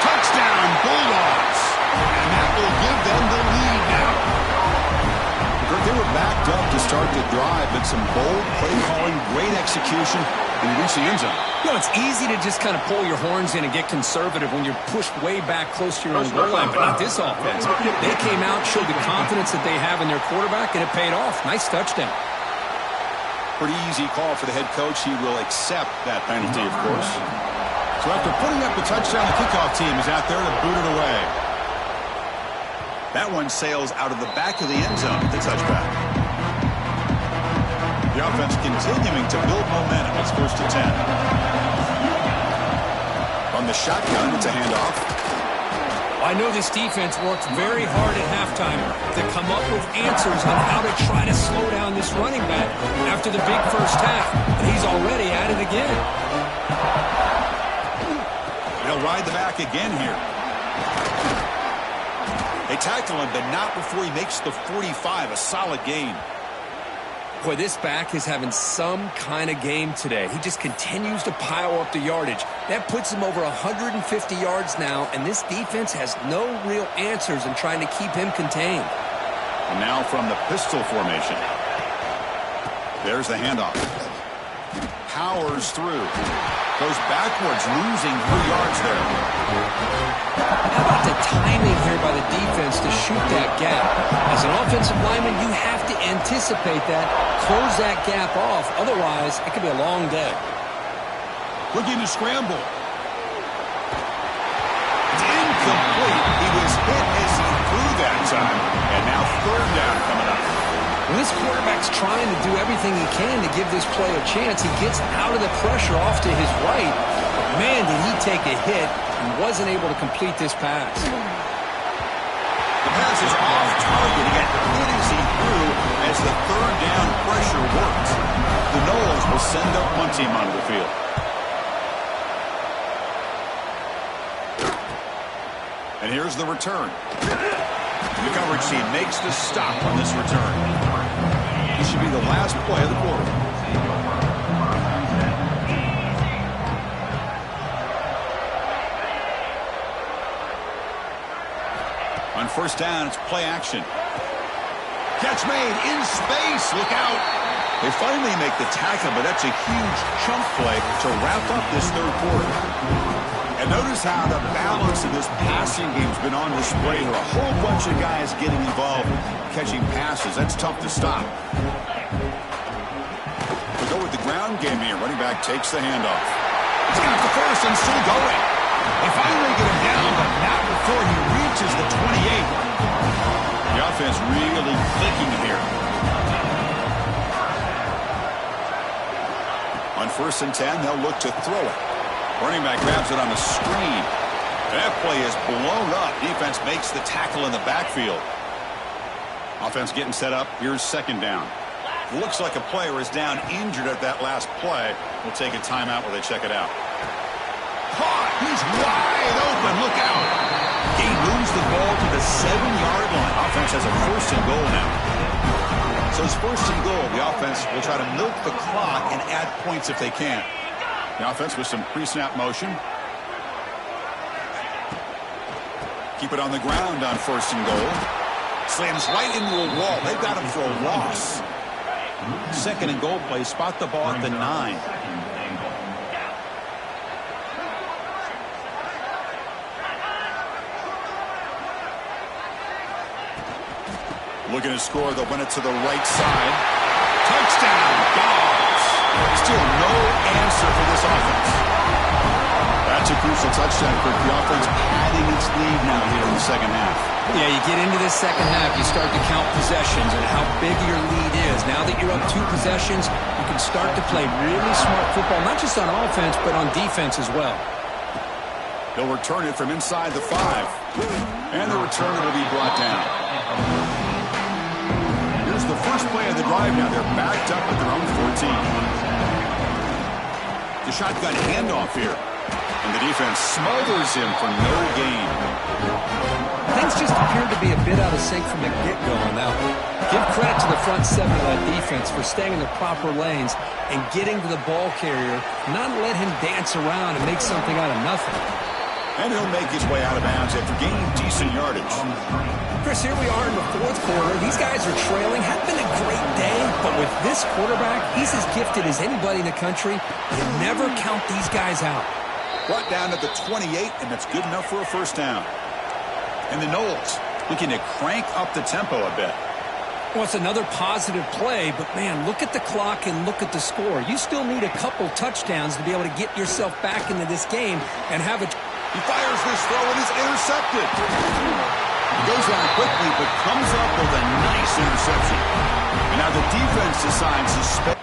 [SPEAKER 1] Touchdown, Bulldogs. And that will give them the lead now. They were backed up to start the drive, but some bold play calling, great execution, and they reach the end zone.
[SPEAKER 2] You know, it's easy to just kind of pull your horns in and get conservative when you're pushed way back close to your own goal line, but not this offense. They came out, showed the confidence that they have in their quarterback, and it paid off. Nice touchdown.
[SPEAKER 1] Pretty easy call for the head coach. He will accept that penalty, of course. So after putting up the touchdown, the kickoff team is out there to boot it away. That one sails out of the back of the end zone at the touchback. The offense continuing to build momentum. It's 1st and 10. From the shotgun, it's a handoff.
[SPEAKER 2] I know this defense worked very hard at halftime to come up with answers on how to try to slow down this running back after the big 1st half. And he's already at it again. They'll ride the back again here. They tackle him, but not before he makes the 45, a solid gain. Boy, this back is having some kind of game today. He just continues to pile up the yardage. That puts him over 150 yards now, and this defense has no real answers in trying to keep him contained. And now from the pistol formation. There's the handoff. Powers through. Goes backwards, losing 3 yards there. How about the timing here by the defense to shoot that gap? As an offensive lineman, you have to anticipate that, close that gap off. Otherwise, it could be a long day.
[SPEAKER 1] Looking to scramble. It's incomplete. He was hit as he threw that time. And now third down coming up.
[SPEAKER 2] When this quarterback's trying to do everything he can to give this play a chance, he gets out of the pressure off to his right. But man, did he take a hit and wasn't able to complete this pass.
[SPEAKER 1] The pass is off target. He got hit as he threw as the third down pressure worked. The Noles will send up one team onto the field. And here's the return. The coverage team makes the stop on this return. This should be the last play of the quarter. On first down, it's play action. Catch made in space. Look out. They finally make the tackle, but that's a huge chunk play to wrap up this third quarter. And notice how the balance of this passing game's been on display here. A whole bunch of guys getting involved catching passes. That's tough to stop. We go with the ground game here. Running back takes the handoff. He's got the first and still going. They finally get him down, but not before he reaches the 28. The offense really clicking here. On first and 10, they'll look to throw it. Running back grabs it on the screen. That play is blown up. Defense makes the tackle in the backfield. Offense getting set up. Here's second down. Looks like a player is down injured at that last play. We'll take a timeout while they check it out. Caught. He's wide open. Look out. He moves the ball to the 7-yard line. Offense has a first and goal now. So it's first and goal. The offense will try to milk the clock and add points if they can. The offense with some pre-snap motion. Keep it on the ground on first and goal. Slams right into a wall. They've got him for a loss. Second and goal play. Spot the ball at the 9. Looking to score. They'll win it to the right side. Touchdown. Dogs. Still no answer for this offense. That's a crucial touchdown for the offense padding its lead now here in the second half.
[SPEAKER 2] Yeah, you get into this second half, you start to count possessions and how big your lead is. Now that you're up 2 possessions, you can start to play really smart football, not just on offense, but on defense as well.
[SPEAKER 1] He'll return it from inside the 5. And the returner will be brought down. Here's the first play of the drive now. They're backed up at their own 14. The shotgun handoff here. And the defense smothers him for no gain.
[SPEAKER 2] Things just appeared to be a bit out of sync from the get-go on that one. Give credit to the front 7 of that defense for staying in the proper lanes and getting to the ball carrier, not let him dance around and make something out of nothing.
[SPEAKER 1] And he'll make his way out of bounds after gaining decent yardage.
[SPEAKER 2] Chris, here we are in the fourth quarter. These guys are trailing. Hadn't been a great day, but with this quarterback, he's as gifted as anybody in the country. You never count these guys out.
[SPEAKER 1] Brought down to the 28, and that's good enough for a first down. And the Noles looking to crank up the tempo a bit.
[SPEAKER 2] Well, it's another positive play, but, man, look at the clock and look at the score. You still need a couple touchdowns to be able to get yourself back into this game and have a...
[SPEAKER 1] He fires this throw and is intercepted. He goes down quickly, but comes up with a nice interception. And now the defense decides to suspend.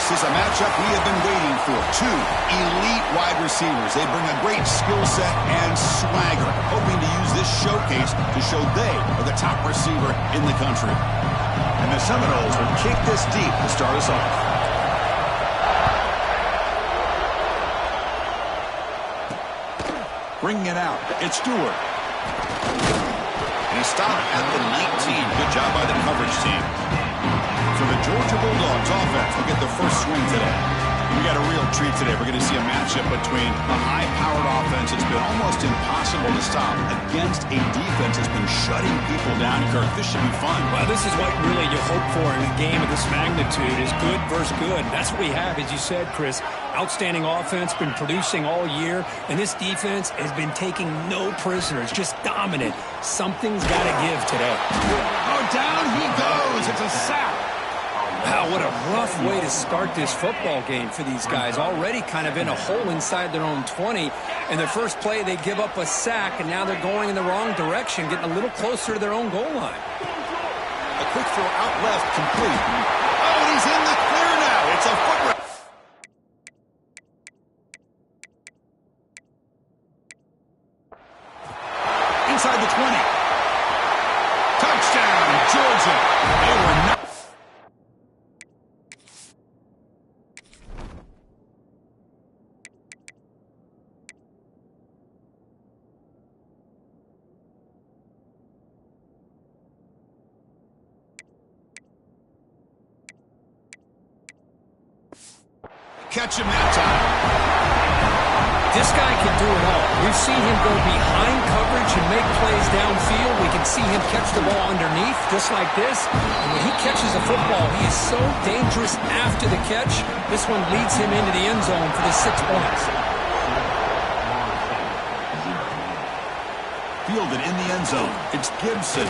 [SPEAKER 1] This is a matchup we have been waiting for. 2 elite wide receivers. They bring a great skill set and swagger, hoping to use this showcase to show they are the top receiver in the country. And the Seminoles will kick this deep to start us off. Bringing it out. It's Stewart. And he stopped at the 19. Good job by the coverage team. So the Georgia Bulldogs offense will get the first swing today. We got a real treat today. We're going to see a matchup between a high-powered offense that's been almost impossible to stop against a defense that's been shutting people down, Kirk. This should be fun.
[SPEAKER 2] Well, this is what really you hope for in a game of this magnitude is good versus good. That's what we have, as you said, Chris. Outstanding offense, been producing all year, and this defense has been taking no prisoners, just dominant. Something's got to give today.
[SPEAKER 1] Oh, down he goes. It's a sack.
[SPEAKER 2] Wow, what a rough way to start this football game for these guys. Already kind of in a hole inside their own 20. In their first play, they give up a sack, and now they're going in the wrong direction, getting a little closer to their own goal line.
[SPEAKER 1] A quick throw out left, complete. Oh, and he's in the clear now. It's a foot race. Inside the 20. Touchdown, Georgia. They were not. Catch him that time.
[SPEAKER 2] This guy can do it all. We've seen him go behind coverage and make plays downfield. We can see him catch the ball underneath, just like this. And when he catches a football, he is so dangerous after the catch. This one leads him into the end zone for the 6 points.
[SPEAKER 1] Fielded in the end zone. It's Gibson.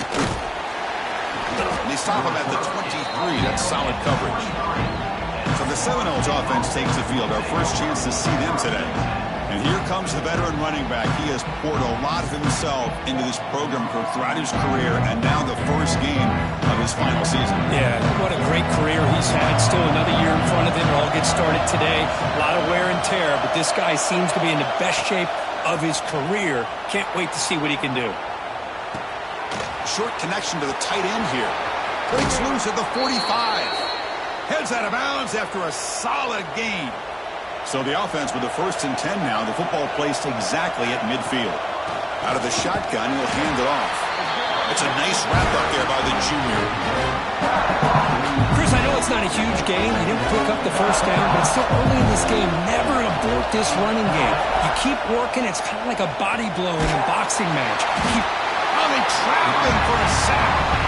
[SPEAKER 1] They stop him at the 23. That's solid coverage. So the Seminoles offense takes the field. Our first chance to see them today. And here comes the veteran running back. He has poured a lot of himself into this program throughout his career, and now the first game of his final season.
[SPEAKER 2] Yeah, what a great career he's had. Still another year in front of him. It all gets started today. A lot of wear and tear, but this guy seems to be in the best shape of his career. Can't wait to see what he can do.
[SPEAKER 1] Short connection to the tight end here. Breaks loose at the 45. Heads out of bounds after a solid gain. So the offense with the 1st and 10 now. The football placed exactly at midfield. Out of the shotgun, he'll hand it off. It's a nice wrap up there by the junior.
[SPEAKER 2] Chris, I know it's not a huge gain. You didn't pick up the first down, but it's still early in this game. Never abort this running game. You keep working. It's kind of like a body blow in a boxing match.
[SPEAKER 1] They trap him for a sack.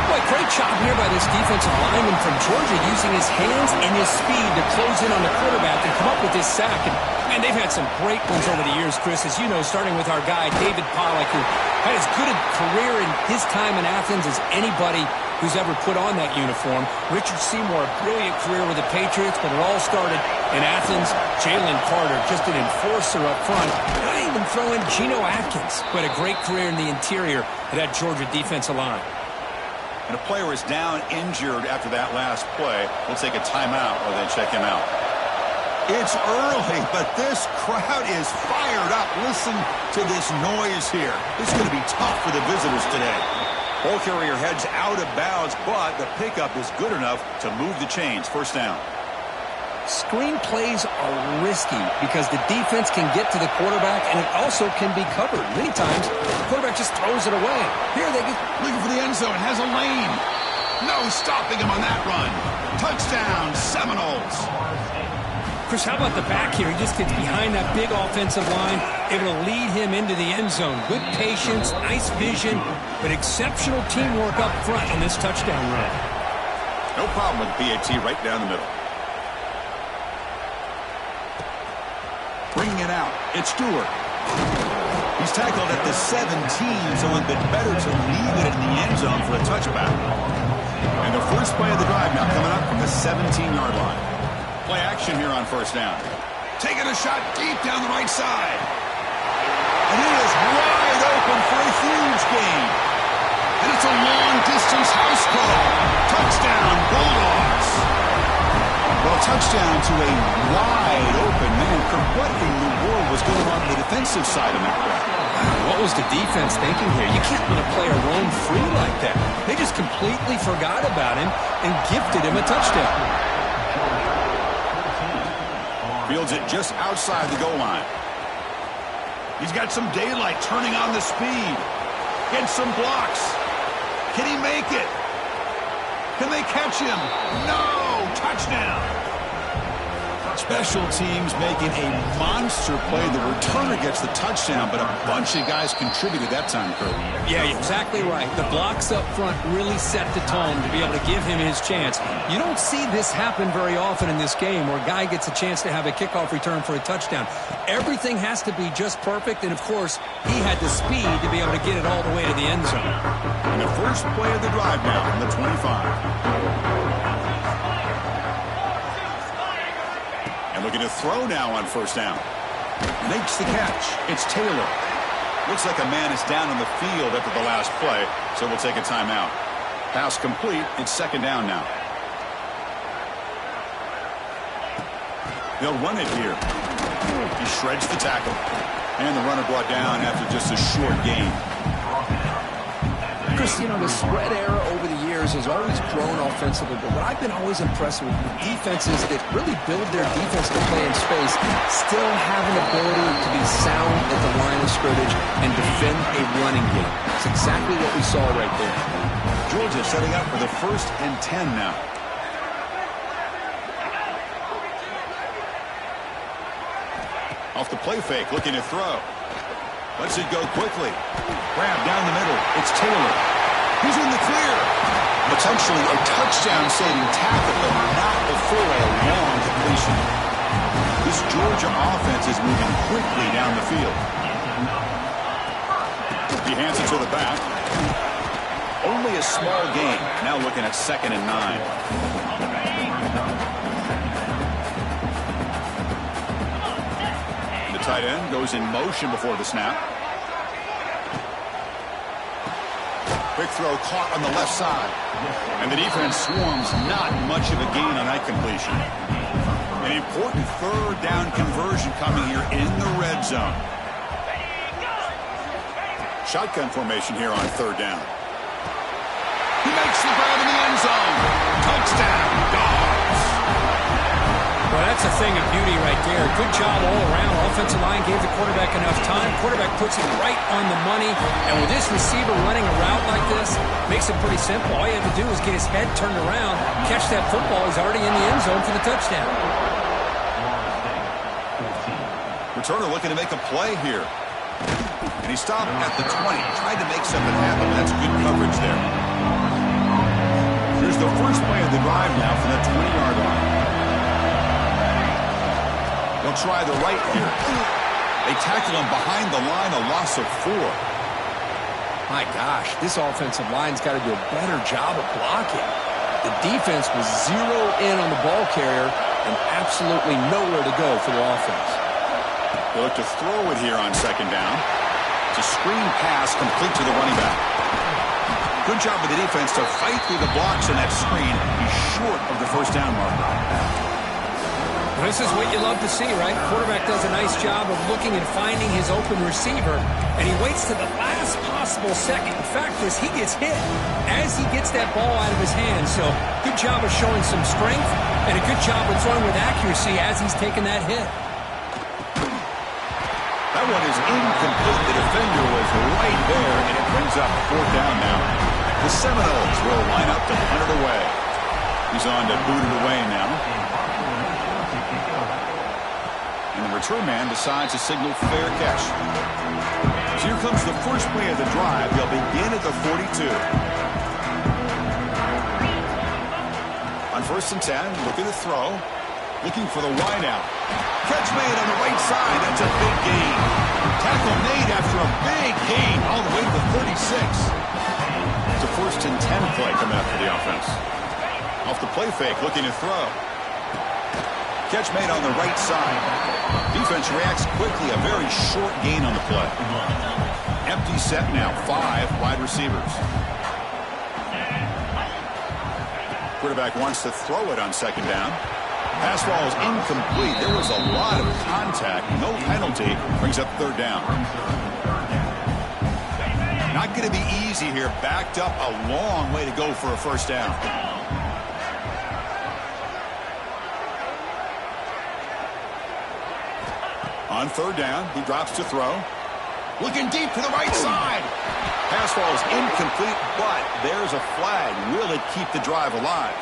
[SPEAKER 2] Boy, great job here by this defensive lineman from Georgia using his hands and his speed to close in on the quarterback and come up with this sack. And, man, they've had some great ones over the years, Chris, as you know, starting with our guy, David Pollock, who had as good a career in his time in Athens as anybody who's ever put on that uniform. Richard Seymour, a brilliant career with the Patriots, but it all started in Athens. Jalen Carter, just an enforcer up front. And I even throw in Geno Atkins, who had a great career in the interior of that Georgia defensive line.
[SPEAKER 1] And a player is down injured after that last play. We'll take a timeout or then check him out. It's early, but this crowd is fired up. Listen to this noise here. This is going to be tough for the visitors today. Ball carrier heads out of bounds, but the pickup is good enough to move the chains. First down.
[SPEAKER 2] Screen plays are risky because the defense can get to the quarterback, and it also can be covered. Many times, the quarterback just throws it away. Here they get
[SPEAKER 1] looking for the end zone. Has a lane. No stopping him on that run. Touchdown, Seminoles.
[SPEAKER 2] Chris, how about the back here? He just gets behind that big offensive line, able to lead him into the end zone. Good patience, nice vision, but exceptional teamwork up front on this touchdown run.
[SPEAKER 1] No problem with the PAT right down the middle. Bringing it out, it's Stewart. He's tackled at the 17, so a bit better to leave it in the end zone for a touchback. And the first play of the drive now coming up from the 17-yard line. Play action here on first down. Taking a shot deep down the right side. And he is wide open for a huge gain. And it's a long-distance house call. Touchdown, Bulldogs. Well, a touchdown to a wide open man. What in the world was going on the defensive side of that play?
[SPEAKER 2] What was the defense thinking here? You can't let a player roam free like that. They just completely forgot about him and gifted him a touchdown.
[SPEAKER 1] Fields it just outside the goal line. He's got some daylight turning on the speed. Gets some blocks. Can he make it? Can they catch him? No! Touchdown! Special teams making a monster play. The returner gets the touchdown, but a bunch of guys contributed that time, Kurt.
[SPEAKER 2] Yeah, you're exactly right. The blocks up front really set the tone to be able to give him his chance. You don't see this happen very often in this game where a guy gets a chance to have a kickoff return for a touchdown. Everything has to be just perfect, and of course, he had the speed to be able to get it all the way to the end zone.
[SPEAKER 1] And the first play of the drive now from the 25. And looking to throw now on first down. Makes the catch. It's Taylor. Looks like a man is down on the field after the last play, so we'll take a timeout. Pass complete. It's second down now. They'll run it here. He shreds the tackle. And the runner brought down after just a short gain.
[SPEAKER 2] Chris, you know, the spread era over the years has always grown offensively, but what I've been always impressed with defenses that really build their defense to play in space still have an ability to be sound at the line of scrimmage and defend a running game. It's exactly what we saw right there.
[SPEAKER 1] Georgia setting up for the 1st and 10 now. Off the play fake, looking to throw. Lets it go quickly. Grab down the middle. It's Taylor. He's in the clear. Potentially a touchdown-saving tackle, but not before a long completion. This Georgia offense is moving quickly down the field. He hands it to the back. Only a small gain. Now looking at 2nd and 9. Tight end goes in motion before the snap. Quick throw caught on the left side. And the defense swarms, not much of a gain on that completion. An important 3rd down conversion coming here in the red zone. Shotgun formation here on 3rd down. He makes the grab in the end zone. Touchdown, Dogs.
[SPEAKER 2] Well, that's a thing of beauty right there. Good job all around. Offensive line gave the quarterback enough time. Quarterback puts it right on the money. And with this receiver running a route like this, makes it pretty simple. All you have to do is get his head turned around, catch that football. He's already in the end zone for the touchdown.
[SPEAKER 1] Returner looking to make a play here. And he stopped at the 20, tried to make something happen. That's good coverage there. Here's the first play of the drive now from the 20-yard line. They'll try the right here. They tackle him behind the line, a loss of 4.
[SPEAKER 2] My gosh, this offensive line's got to do a better job of blocking. The defense was zeroed in on the ball carrier and absolutely nowhere to go for the offense.
[SPEAKER 1] They look to throw it here on 2nd down. It's a screen pass complete to the running back. Good job of the defense to fight through the blocks on that screen. He's short of the first down marker.
[SPEAKER 2] This is what you love to see, right? Quarterback does a nice job of looking and finding his open receiver, and he waits to the last possible second. In fact, he gets hit as he gets that ball out of his hands. So good job of showing some strength and a good job of throwing with accuracy as he's taking that hit.
[SPEAKER 1] That one is incomplete. The defender was right there, and it brings up 4th down now. The Seminoles will line up to punt it away. He's on to boot it away now. And the return man decides to signal fair catch. So here comes the first play of the drive. They'll begin at the 42. On 1st and 10, looking to throw. Looking for the wideout. Catch made on the right side. That's a big gain. Tackle made after a big gain all the way to the 36. It's a 1st and 10 play coming up for the offense. Off the play fake, looking to throw. Catch made on the right side. Defense reacts quickly. A very short gain on the play. Empty set now. 5 wide receivers. Quarterback wants to throw it on 2nd down. Pass ball is incomplete. There was a lot of contact. No penalty. Brings up 3rd down. Not going to be easy here. Backed up a long way to go for a first down. On 3rd down, he drops to throw. Looking deep to the right side. Pass ball is incomplete, but there's a flag. Will it keep the drive alive?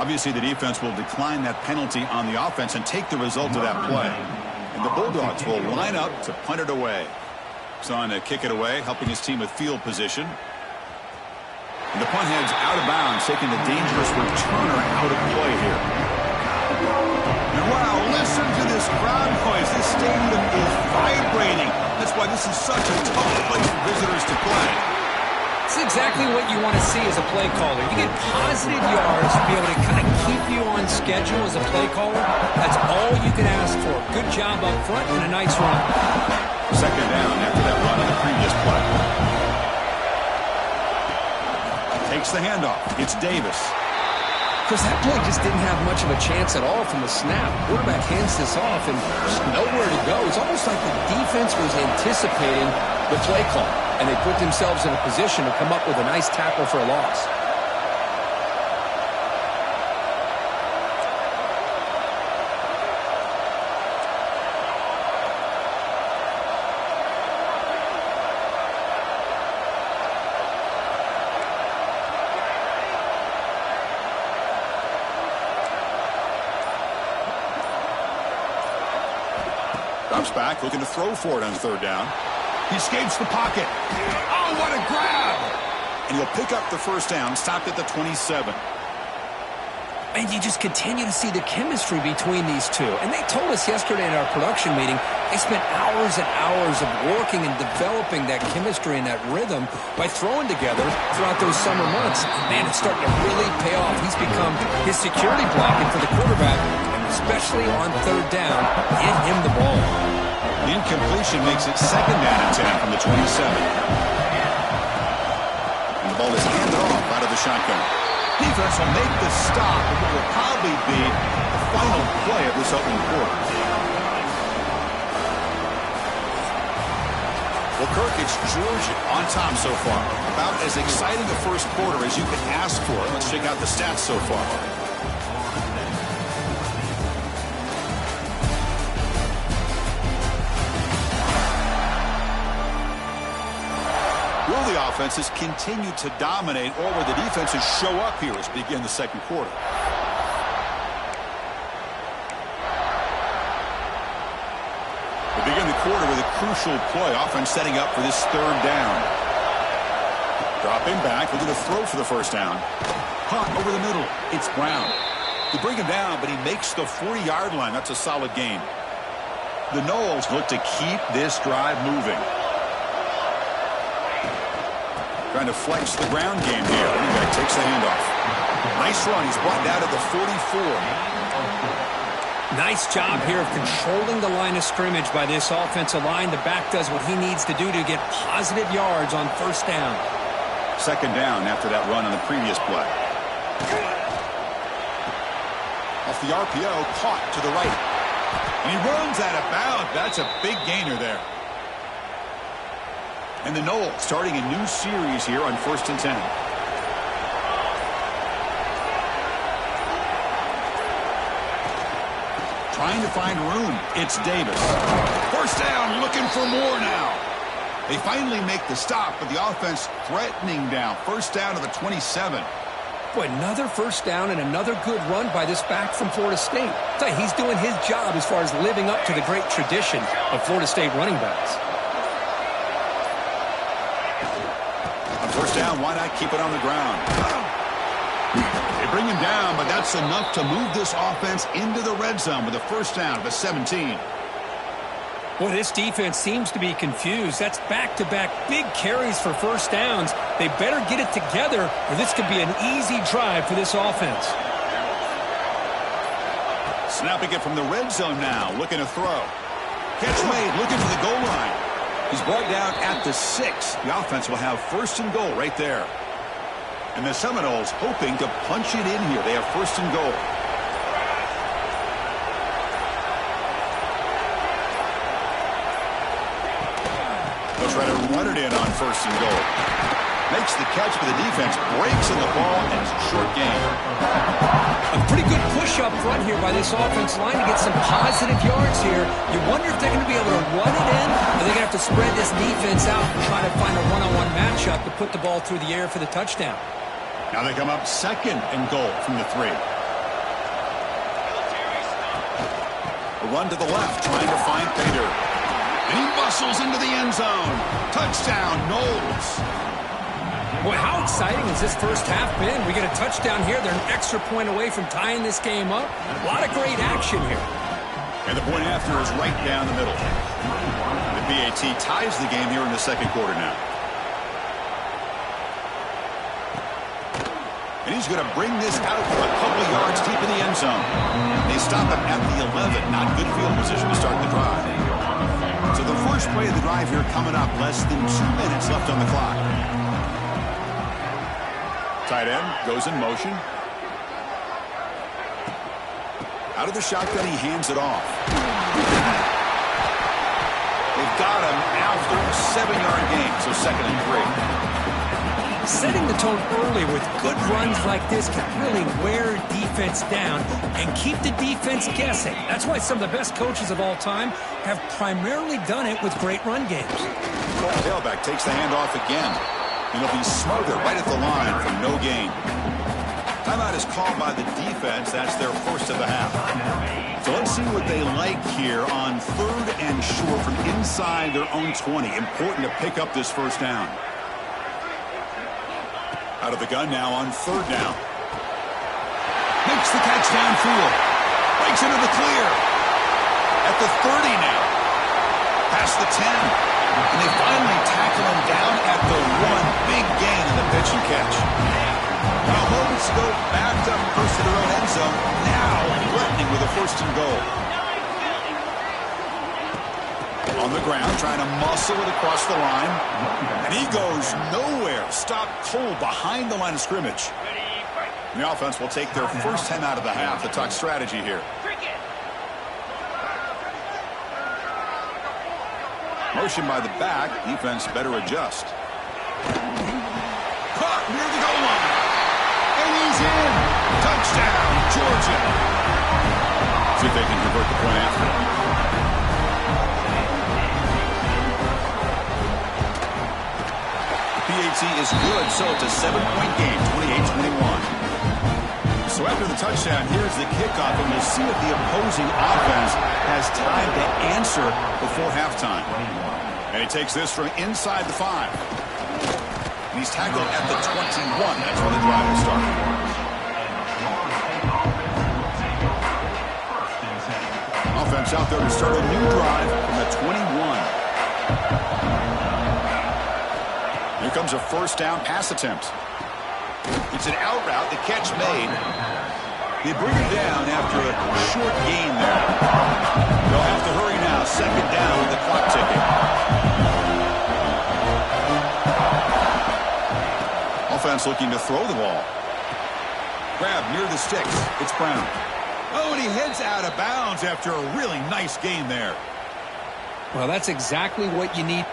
[SPEAKER 1] Obviously, the defense will decline that penalty on the offense and take the result of that play. And the Bulldogs will line up to punt it away. He's on to kick it away, helping his team with field position. And the punt heads out of bounds, taking the dangerous returner out of play here. And wow, listen to this crowd noise. This stadium is vibrating. That's why this is such a tough place for visitors to play.
[SPEAKER 2] It's exactly what you want to see as a play caller. You get positive yards to be able to kind of keep you on schedule as a play caller. That's all you can ask for. Good job up front and a nice run.
[SPEAKER 1] Second down after that run on the previous play. Takes the handoff. It's Davis.
[SPEAKER 2] Because that play just didn't have much of a chance at all from the snap. Quarterback hands this off and there's nowhere to go. It's almost like the defense was anticipating the play call, and they put themselves in a position to come up with a nice tackle for a loss.
[SPEAKER 1] Drops back, looking to throw for it on third down. He escapes the pocket. Oh, what a grab! And he'll pick up the first down, stopped at the 27.
[SPEAKER 2] And you just continue to see the chemistry between these two. And they told us yesterday in our production meeting, they spent hours and hours of working and developing that chemistry and that rhythm by throwing together throughout those summer months. Man, it's starting to really pay off. He's become his security blanket for the quarterback, and especially on third down, get him the ball.
[SPEAKER 1] The incompletion makes it second down and 10 from the 27. And the ball is handed off out of the shotgun. Defense will make the stop of what will probably be the final play of this opening quarter. Well, Kirk, it's Georgia on top so far. About as exciting a first quarter as you can ask for. Let's check out the stats so far. Will the offenses continue to dominate, or will the defenses show up here as we begin the second quarter? We begin the quarter with a crucial play. Offense setting up for this third down. Dropping back, looking to throw for the first down. Punt over the middle. It's Brown. They bring him down, but he makes the 40-yard line. That's a solid gain. The Noles look to keep this drive moving. Trying to flex the ground game here. Running back takes the handoff. Nice run. He's brought down to the 44.
[SPEAKER 2] Nice job here of controlling the line of scrimmage by this offensive line. The back does what he needs to do to get positive yards on first down.
[SPEAKER 1] Second down after that run on the previous play. Off the RPO, caught to the right. And he runs out of bounds. That's a big gainer there. And the Noles starting a new series here on 1st and 10. Trying to find room. It's Davis. First down, looking for more now. They finally make the stop, but the offense threatening down. First down to the 27.
[SPEAKER 2] Boy, another first down and another good run by this back from Florida State. I tell you, he's doing his job as far as living up to the great tradition of Florida State running backs.
[SPEAKER 1] First down, why not keep it on the ground? They bring him down, but that's enough to move this offense into the red zone with a first down of the 17.
[SPEAKER 2] Well, this defense seems to be confused. That's back-to-back big carries for first downs. They better get it together, or this could be an easy drive for this offense.
[SPEAKER 1] Snapping it from the red zone now, looking to throw. Catch made, looking for the goal line. He's brought down at the 6. The offense will have first and goal right there. And the Seminoles hoping to punch it in here. They have first and goal. They'll try to run it in on first and goal. Makes the catch, but the defense breaks in the ball, and it's a short game.
[SPEAKER 2] A pretty good push up front here by this offense line to get some positive yards here. You wonder if they're going to be able to run it in, or they're going to have to spread this defense out and try to find a one-on-one matchup to put the ball through the air for the touchdown.
[SPEAKER 1] Now they come up second and goal from the 3. run to the left, trying to find Pater. And he muscles into the end zone. Touchdown, Knowles.
[SPEAKER 2] Boy, how exciting has this first half been? We get a touchdown here. They're an extra point away from tying this game up. A lot of great action here.
[SPEAKER 1] And the point after is right down the middle. The BAT ties the game here in the second quarter now. And he's going to bring this out for a couple of yards deep in the end zone. They stop him at the 11. Not good field position to start the drive. So the first play of the drive here coming up. Less than 2 minutes left on the clock. Tight end goes in motion. Out of the shotgun, he hands it off. They've got him after a 7-yard gain, so 2nd and 3.
[SPEAKER 2] Setting the tone early with good runs like this can really wear defense down and keep the defense guessing. That's why some of the best coaches of all time have primarily done it with great run games.
[SPEAKER 1] Tailback takes the handoff again. And it'll be smothered right at the line for no gain. Timeout is called by the defense. That's their first of the half. So let's see what they like here on 3rd and short from inside their own 20. Important to pick up this first down. Out of the gun now on 3rd down. Makes the catch downfield. Breaks into the clear. At the 30 now. Past the 10. And they finally tackle him down at the 1. Big gain in the pitch and catch. Now Hogs go back up close to their own end zone. Now threatening with a 1st and goal. On the ground, trying to muscle it across the line. And he goes nowhere. Stopped cold behind the line of scrimmage. And the offense will take their first 10 out of the half to talk strategy here. Motion by the back. Defense better adjust. Caught near the goal line. And he's in. Touchdown, Georgia. See if they can convert the point after. PAT is good, so it's a 7-point game, 28-21. So after the touchdown, here's the kickoff, and we'll see if the opposing offense has time to answer before halftime. And he takes this from inside the 5. And he's tackled at the 21. That's when the drive will start. Offense out there to start a new drive from the 21. Here comes a 1st down pass attempt. It's an out route, the catch made. They bring it down after a short gain there. They'll have to hurry now. 2nd down with the clock ticking. Offense looking to throw the ball. Grab near the sticks. It's Brown. Oh, and he heads out of bounds after a really nice gain there.
[SPEAKER 2] Well, that's exactly what you need.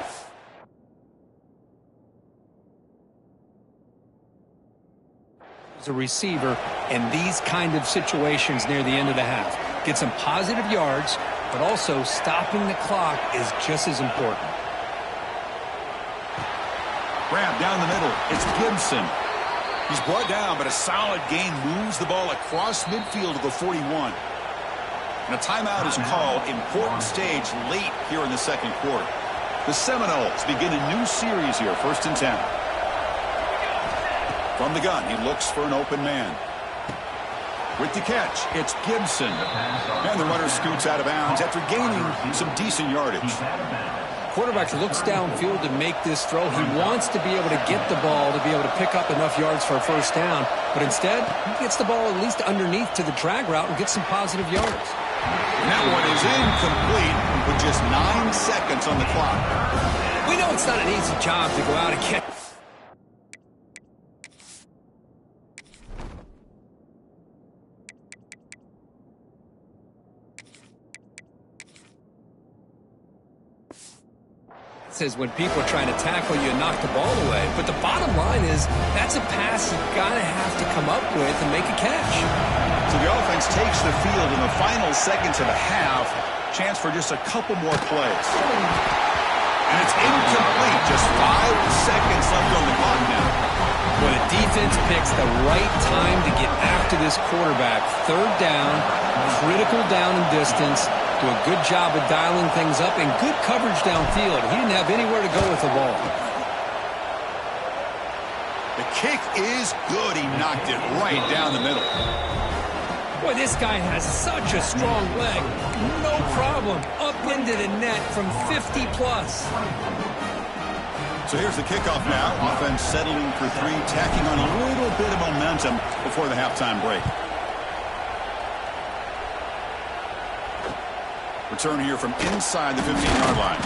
[SPEAKER 2] As a receiver in these kind of situations near the end of the half. Get some positive yards, but also stopping the clock is just as important.
[SPEAKER 1] Grab down the middle. It's Gibson. He's brought down, but a solid gain moves the ball across midfield to the 41. And a timeout is called. Important stage late here in the second quarter. The Seminoles begin a new series here, 1st and 10. From the gun, he looks for an open man. With the catch, it's Gibson. And the runner scoots out of bounds after gaining some decent yardage.
[SPEAKER 2] Quarterback looks downfield to make this throw. He wants to be able to get the ball to be able to pick up enough yards for a 1st down. But instead, he gets the ball at least underneath to the drag route and gets some positive yards.
[SPEAKER 1] And that one is incomplete with just 9 seconds on the clock.
[SPEAKER 2] We know it's not an easy job to go out and catch. Says when people are trying to tackle you and knock the ball away. But the bottom line is that's a pass you've got to have to come up with and make a catch.
[SPEAKER 1] So the offense takes the field in the final seconds of the half. Chance for just a couple more plays. And it's incomplete. Just 5 seconds left on the clock now.
[SPEAKER 2] When a defense picks the right time to get after this quarterback, 3rd down, critical down and distance, Do a good job of dialing things up and good coverage downfield. He didn't have anywhere to go with the ball.
[SPEAKER 1] The kick is good. He knocked it right down the middle.
[SPEAKER 2] Boy, this guy has such a strong leg. No problem. Up into the net from 50 plus.
[SPEAKER 1] So here's the kickoff now. Offense settling for three, tacking on a little bit of momentum before the halftime break. Return here from inside the 15-yard line.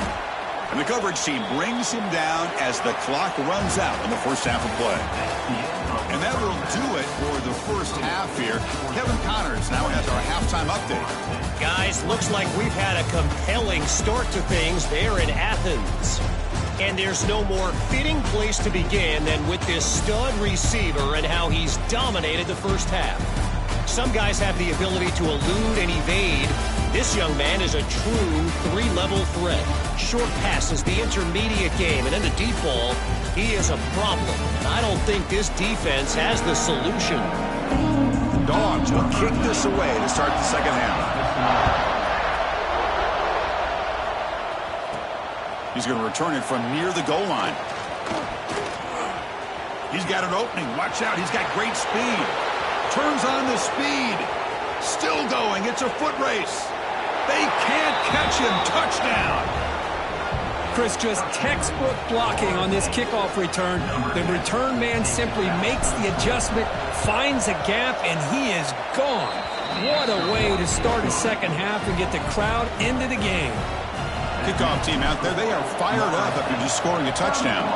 [SPEAKER 1] And the coverage team brings him down as the clock runs out in the first half of play. And that will do it for the first half here. Kevin Connors now has our halftime update.
[SPEAKER 3] Guys, looks like we've had a compelling start to things there in Athens. And there's no more fitting place to begin than with this stud receiver and how he's dominated the first half. Some guys have the ability to elude and evade. This young man is a true three-level threat. Short passes, the intermediate game, and then the deep ball. He is a problem, and I don't think this defense has the solution.
[SPEAKER 1] Dogs will kick this away to start the second half. He's going to return it from near the goal line. He's got an opening. Watch out. He's got great speed. Turns on the speed. Still going. It's a foot race. They can't catch him. Touchdown.
[SPEAKER 2] Chris, just textbook blocking on this kickoff return. The return man simply makes the adjustment, finds a gap, and he is gone. What a way to start a second half and get the crowd into the game.
[SPEAKER 1] Kickoff team out there, they are fired up after just scoring a touchdown.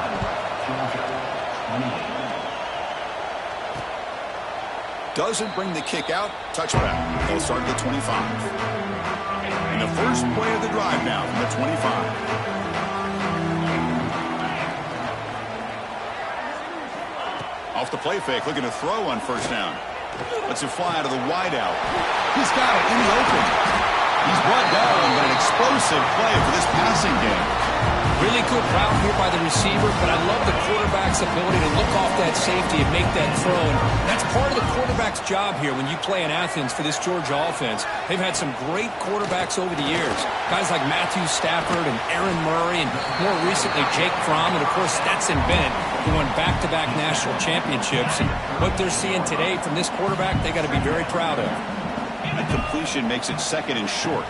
[SPEAKER 1] Doesn't bring the kick out. Touchback. They'll start at the 25. And the first play of the drive now from the 25. Off the play fake, looking to throw on first down. Lets it fly out of the wideout. He's got it in the open. He's brought down, but an explosive play for this passing game.
[SPEAKER 2] Really good route here by the receiver, but I love the quarterback's ability to look off that safety and make that throw. And that's part of the quarterback's job here when you play in Athens for this Georgia offense. They've had some great quarterbacks over the years. Guys like Matthew Stafford and Aaron Murray, and more recently Jake Fromm, and of course Stetson Bennett, who won back-to-back national championships. And what they're seeing today from this quarterback, they got to be very proud of.
[SPEAKER 1] That completion makes it second and short.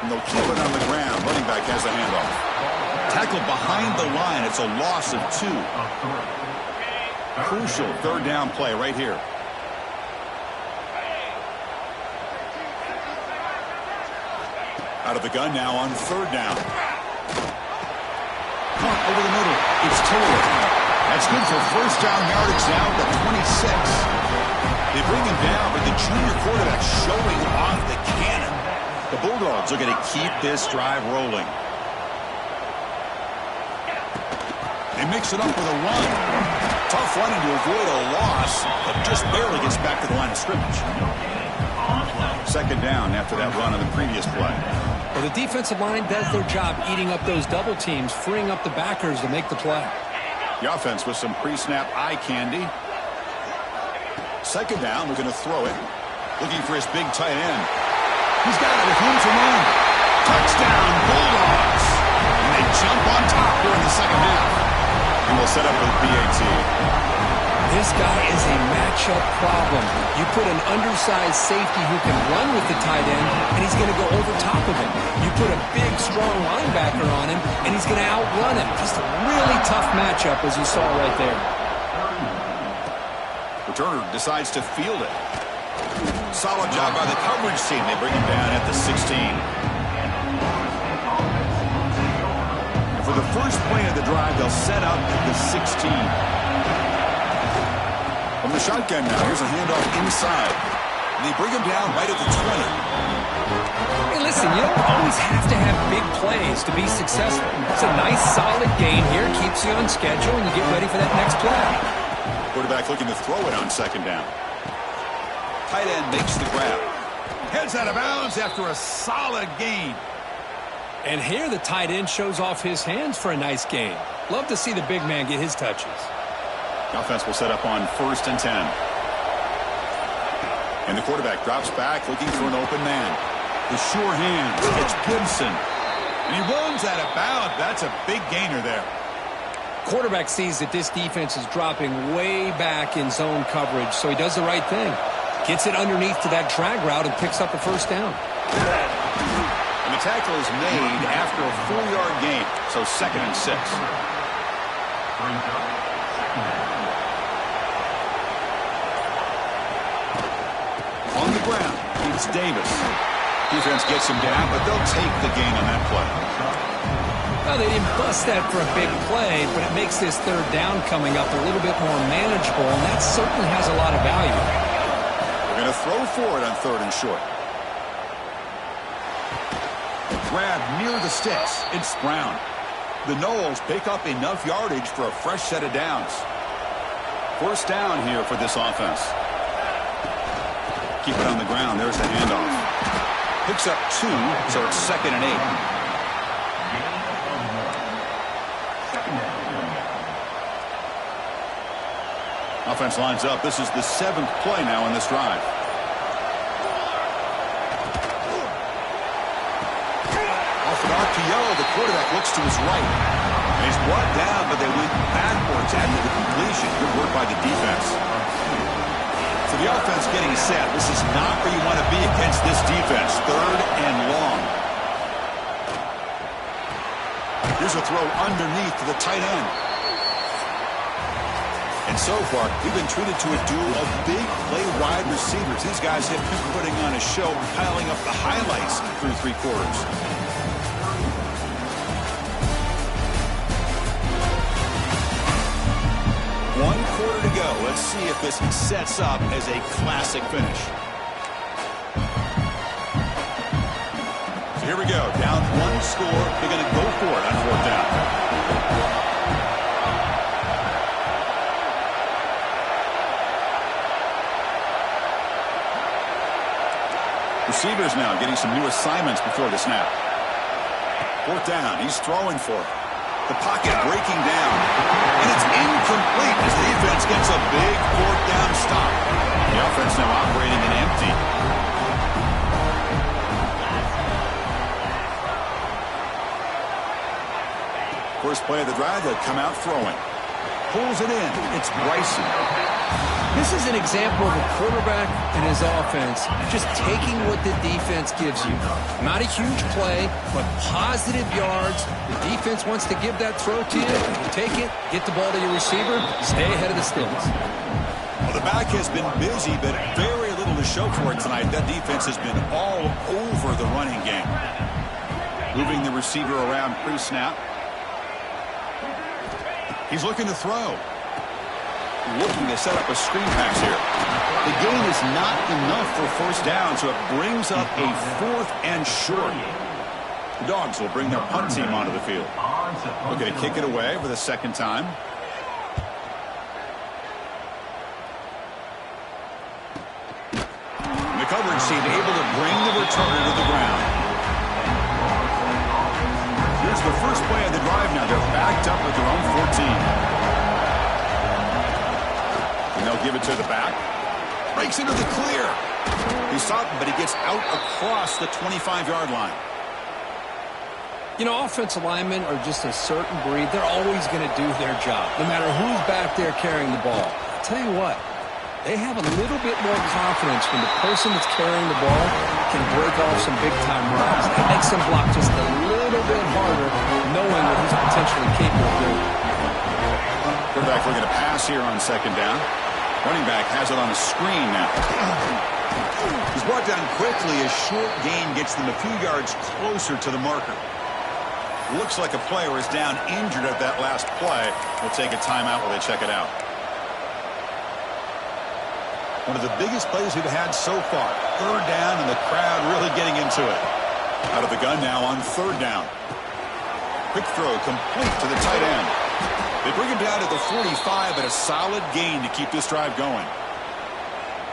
[SPEAKER 1] And they'll keep it on the ground. Running back has the handoff. Tackled behind the line. It's a loss of 2. Crucial third down play right here. Out of the gun now on third down. Punt over the middle. It's Taylor. That's good for first down yardage now at the 26. They bring him down, but the junior quarterback showing off the cannon. The Bulldogs are going to keep this drive rolling. They mix it up with a run. Tough running to avoid a loss, but just barely gets back to the line of scrimmage. Second down after that run on the previous play.
[SPEAKER 2] Well, the defensive line does their job eating up those double teams, freeing up the backers to make the play.
[SPEAKER 1] The offense with some pre-snap eye candy. Second down, looking to throw it. Looking for his big tight end. He's got it with room to run. Touchdown, Bulldogs. And they jump on top here in the second half. And we'll set up with BAT.
[SPEAKER 2] This guy is a matchup problem. You put an undersized safety who can run with the tight end, and he's going to go over top of him. You put a big, strong linebacker on him, and he's going to outrun him. Just a really tough matchup, as you saw right there. Returner decides to field it. Solid job by the coverage team. They bring him down at the 16. And for the first play of the drive, they'll set up at the 16. From the shotgun now, here's a handoff inside. And they bring him down right at the 20. Hey, listen, you don't always have to have big plays to be successful. It's a nice, solid gain here. Keeps you on schedule, and you get ready for that next play. Quarterback looking to throw it on second down. Tight end makes the grab. Heads out of bounds after a solid gain. And here the tight end shows off his hands for a nice gain. Love to see the big man get his touches. The offense will set up on 1st and 10. And the quarterback drops back looking for an open man.
[SPEAKER 1] The sure hands. It's Gibson. And he runs out of bounds. That's a big gainer there.
[SPEAKER 2] Quarterback sees that this defense is dropping way back in zone coverage, so he does the right thing. Gets it underneath to that drag route and picks up a first down.
[SPEAKER 1] And the tackle is made after a 4-yard gain, so 2nd and 6. On the ground, it's Davis. Defense gets him down, but they'll take the gain on that play.
[SPEAKER 2] Well, they didn't bust that for a big play, but it makes this 3rd down coming up a little bit more manageable, and that certainly has a lot of value.
[SPEAKER 1] They're going to throw for it on 3rd and short. Grab near the sticks. It's Brown. The Noles pick up enough yardage for a fresh set of downs. 1st down here for this offense. Keep it on the ground. There's the handoff. Picks up 2, so it's 2nd and 8. Offense lines up. This is the 7th play now in this drive. Off and off to Yellow. The quarterback looks to his right. And he's brought down, but they went backwards after the completion. Good work by the defense. So the offense getting set. This is not where you want to be against this defense. 3rd and long. Here's a throw underneath to the tight end. And so far, we've been treated to a duel of big play wide receivers. These guys have been putting on a show, piling up the highlights through 3 quarters. One quarter to go. Let's see if this sets up as a classic finish. So here we go. Down 1 score. They're going to go for it on 4th down. Receivers now getting some new assignments before the snap. 4th down. He's throwing for it. The pocket breaking down. And it's incomplete as the defense gets a big 4th down stop. The offense now operating an empty. First play of the drive, they'll come out throwing. Pulls it in. It's Bryson.
[SPEAKER 2] This is an example of a quarterback and his offense just taking what the defense gives you. Not a huge play, but positive yards. The defense wants to give that throw to you. You take it, get the ball to your receiver, stay ahead of the stills.
[SPEAKER 1] Well, the back has been busy, but very little to show for it tonight. That defense has been all over the running game. Moving the receiver around pre-snap. He's looking to throw. Looking to set up a screen pass here. The gain is not enough for 1st down, so it brings up a 4th and short. The Dogs will bring their punt team onto the field. Looking to kick it away for the 2nd time. And the coverage team able to bring the returner to the ground. Here's the first play of the drive now. They're backed up at their own 14. And they'll give it to the back. Breaks into the clear. He's stopped, but he gets out across the 25-yard line.
[SPEAKER 2] You know, offensive linemen are just a certain breed. They're always going to do their job, no matter who's back there carrying the ball. I'll tell you what, they have a little bit more confidence when the person that's carrying the ball can break off some big-time runs. That makes them block just a little bit harder, knowing what he's potentially capable of doing.
[SPEAKER 1] Quarterback looking to pass here on 2nd down. Running back has it on a screen now. He's brought down quickly. A short gain gets them a few yards closer to the marker. Looks like a player is down injured at that last play. We'll take a timeout while they check it out. One of the biggest plays we've had so far. 3rd down and the crowd really getting into it. Out of the gun now on 3rd down. Quick throw complete to the tight end. They bring him down to the 45, but a solid gain to keep this drive going.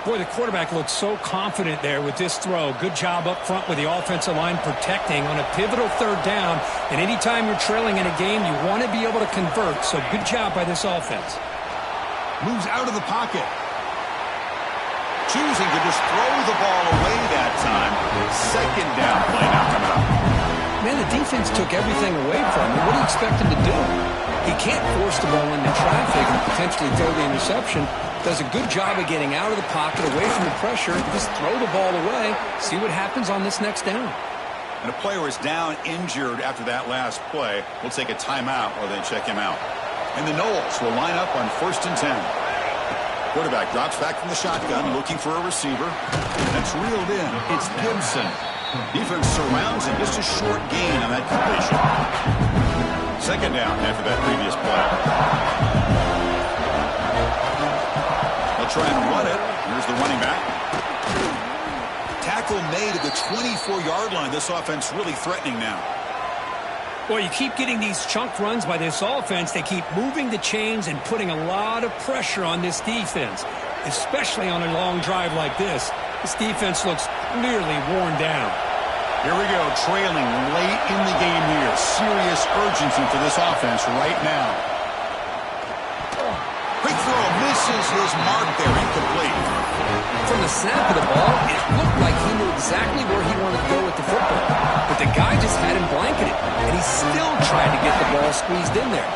[SPEAKER 2] Boy, the quarterback looks so confident there with this throw. Good job up front with the offensive line protecting on a pivotal 3rd down. And anytime you're trailing in a game, you want to be able to convert. So good job by this offense.
[SPEAKER 1] Moves out of the pocket. choosing to just throw the ball away that time. Second down play now coming up.
[SPEAKER 2] Man, the defense took everything away from him. What do you expect him to do? He can't force the ball into traffic and potentially throw the interception. Does a good job of getting out of the pocket, away from the pressure, just throw the ball away, see what happens on this next down.
[SPEAKER 1] And a player is down injured after that last play. We'll take a timeout while they check him out. And the Noles will line up on 1st and 10. Quarterback drops back from the shotgun, looking for a receiver. That's reeled in. It's Gibson. Defense surrounds him. Just a short gain on that completion. Second down after that previous play. They'll try and run it. Here's the running back. Tackle made at the 24-yard line. This offense really threatening now.
[SPEAKER 2] Well, you keep getting these chunk runs by this offense. They keep moving the chains and putting a lot of pressure on this defense, especially on a long drive like this. This defense looks clearly worn down.
[SPEAKER 1] Here we go, trailing late in the game here. Serious urgency for this offense right now. Quick throw, misses his mark there, incomplete.
[SPEAKER 2] From the snap of the ball, it looked like he knew exactly where he wanted to go with the football. But the guy just had him blanketed, and he still tried to get the ball squeezed in there.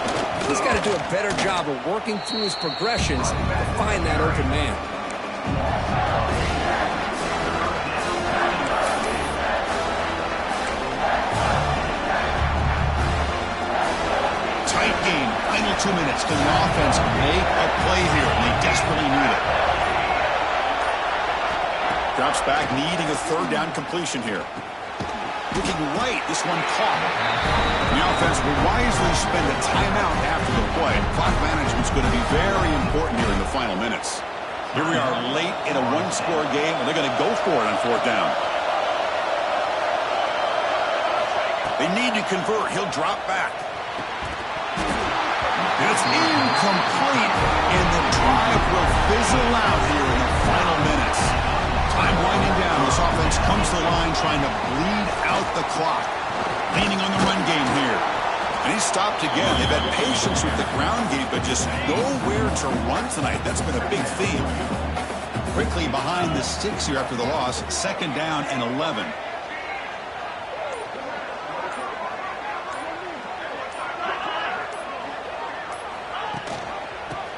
[SPEAKER 2] He's got to do a better job of working through his progressions to find that open man.
[SPEAKER 1] Tight game, final 2 minutes. Can the offense make a play here? And they desperately need it. Drops back, needing a 3rd down completion here. Looking right, this one caught. The offense will wisely spend a timeout after the play. Clock management's going to be very important here in the final minutes. Here we are late in a 1-score game, and they're going to go for it on 4th down. They need to convert. He'll drop back. And it's incomplete, and the drive will fizzle out here in the final minutes. Time winding down. This offense comes to the line trying to bleed out the clock. Leaning on the run game here. And he's stopped again. They've had patience with the ground game, but just nowhere to run tonight. That's been a big theme. Quickly behind the sticks here after the loss. 2nd down and 11.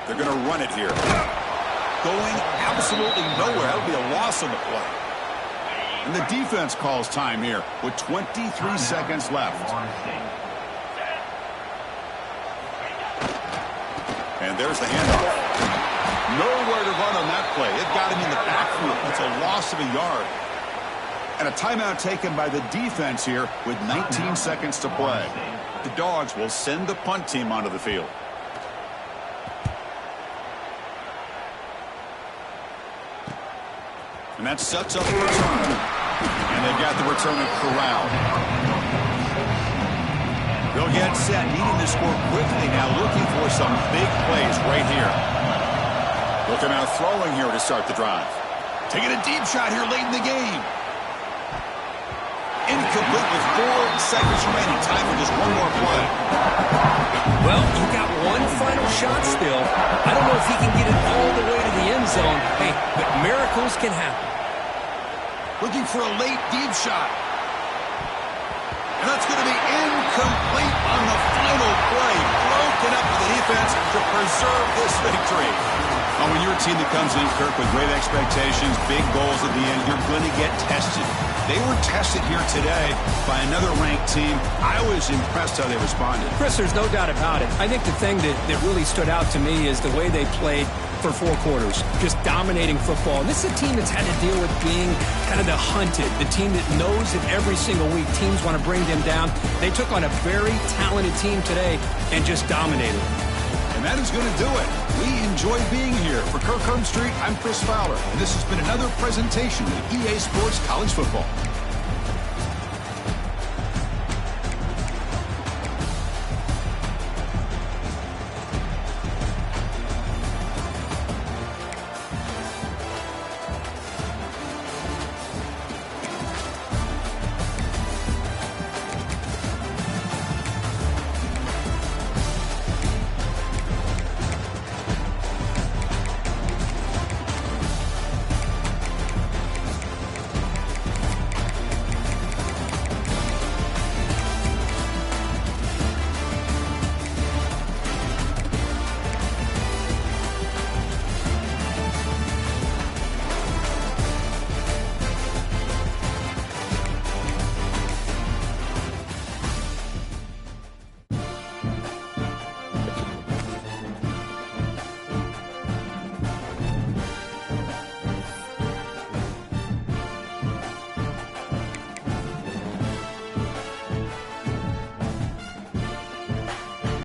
[SPEAKER 1] They're going to run it here. Going absolutely nowhere. That would be a loss on the play. And the defense calls time here with 23 seconds left. And there's the handoff. Nowhere to run on that play. It got him in the backfield. It's a loss of a yard. And a timeout taken by the defense here with 19 seconds to play. The Dogs will send the punt team onto the field. And that sets up the return. And they've got the returner corralled. They'll get set, needing to score quickly now, looking for some big plays right here. Looking out throwing here to start the drive. Taking a deep shot here late in the game. Incomplete with 4 seconds remaining. Time for just one more play.
[SPEAKER 2] Well, you got one final shot still. I don't know if he can get it all the way to the end zone. Hey, but miracles can happen.
[SPEAKER 1] Looking for a late deep shot. And that's going to be incomplete on the final play. Broken up with the defense to preserve this victory. Well, when you're a team that comes in, Kirk, with great expectations, big goals at the end, you're going to get tested. They were tested here today by another ranked team. I was impressed how they responded.
[SPEAKER 2] Chris, there's no doubt about it. I think the thing that really stood out to me is the way they played for 4 quarters, just dominating football. And this is a team that's had to deal with being kind of the hunted, the team that knows that every single week teams want to bring them down. They took on a very talented team today and just dominated.
[SPEAKER 1] And that is going to do it. We enjoy being here. For Kirk Street, I'm Chris Fowler. And this has been another presentation of EA Sports College Football.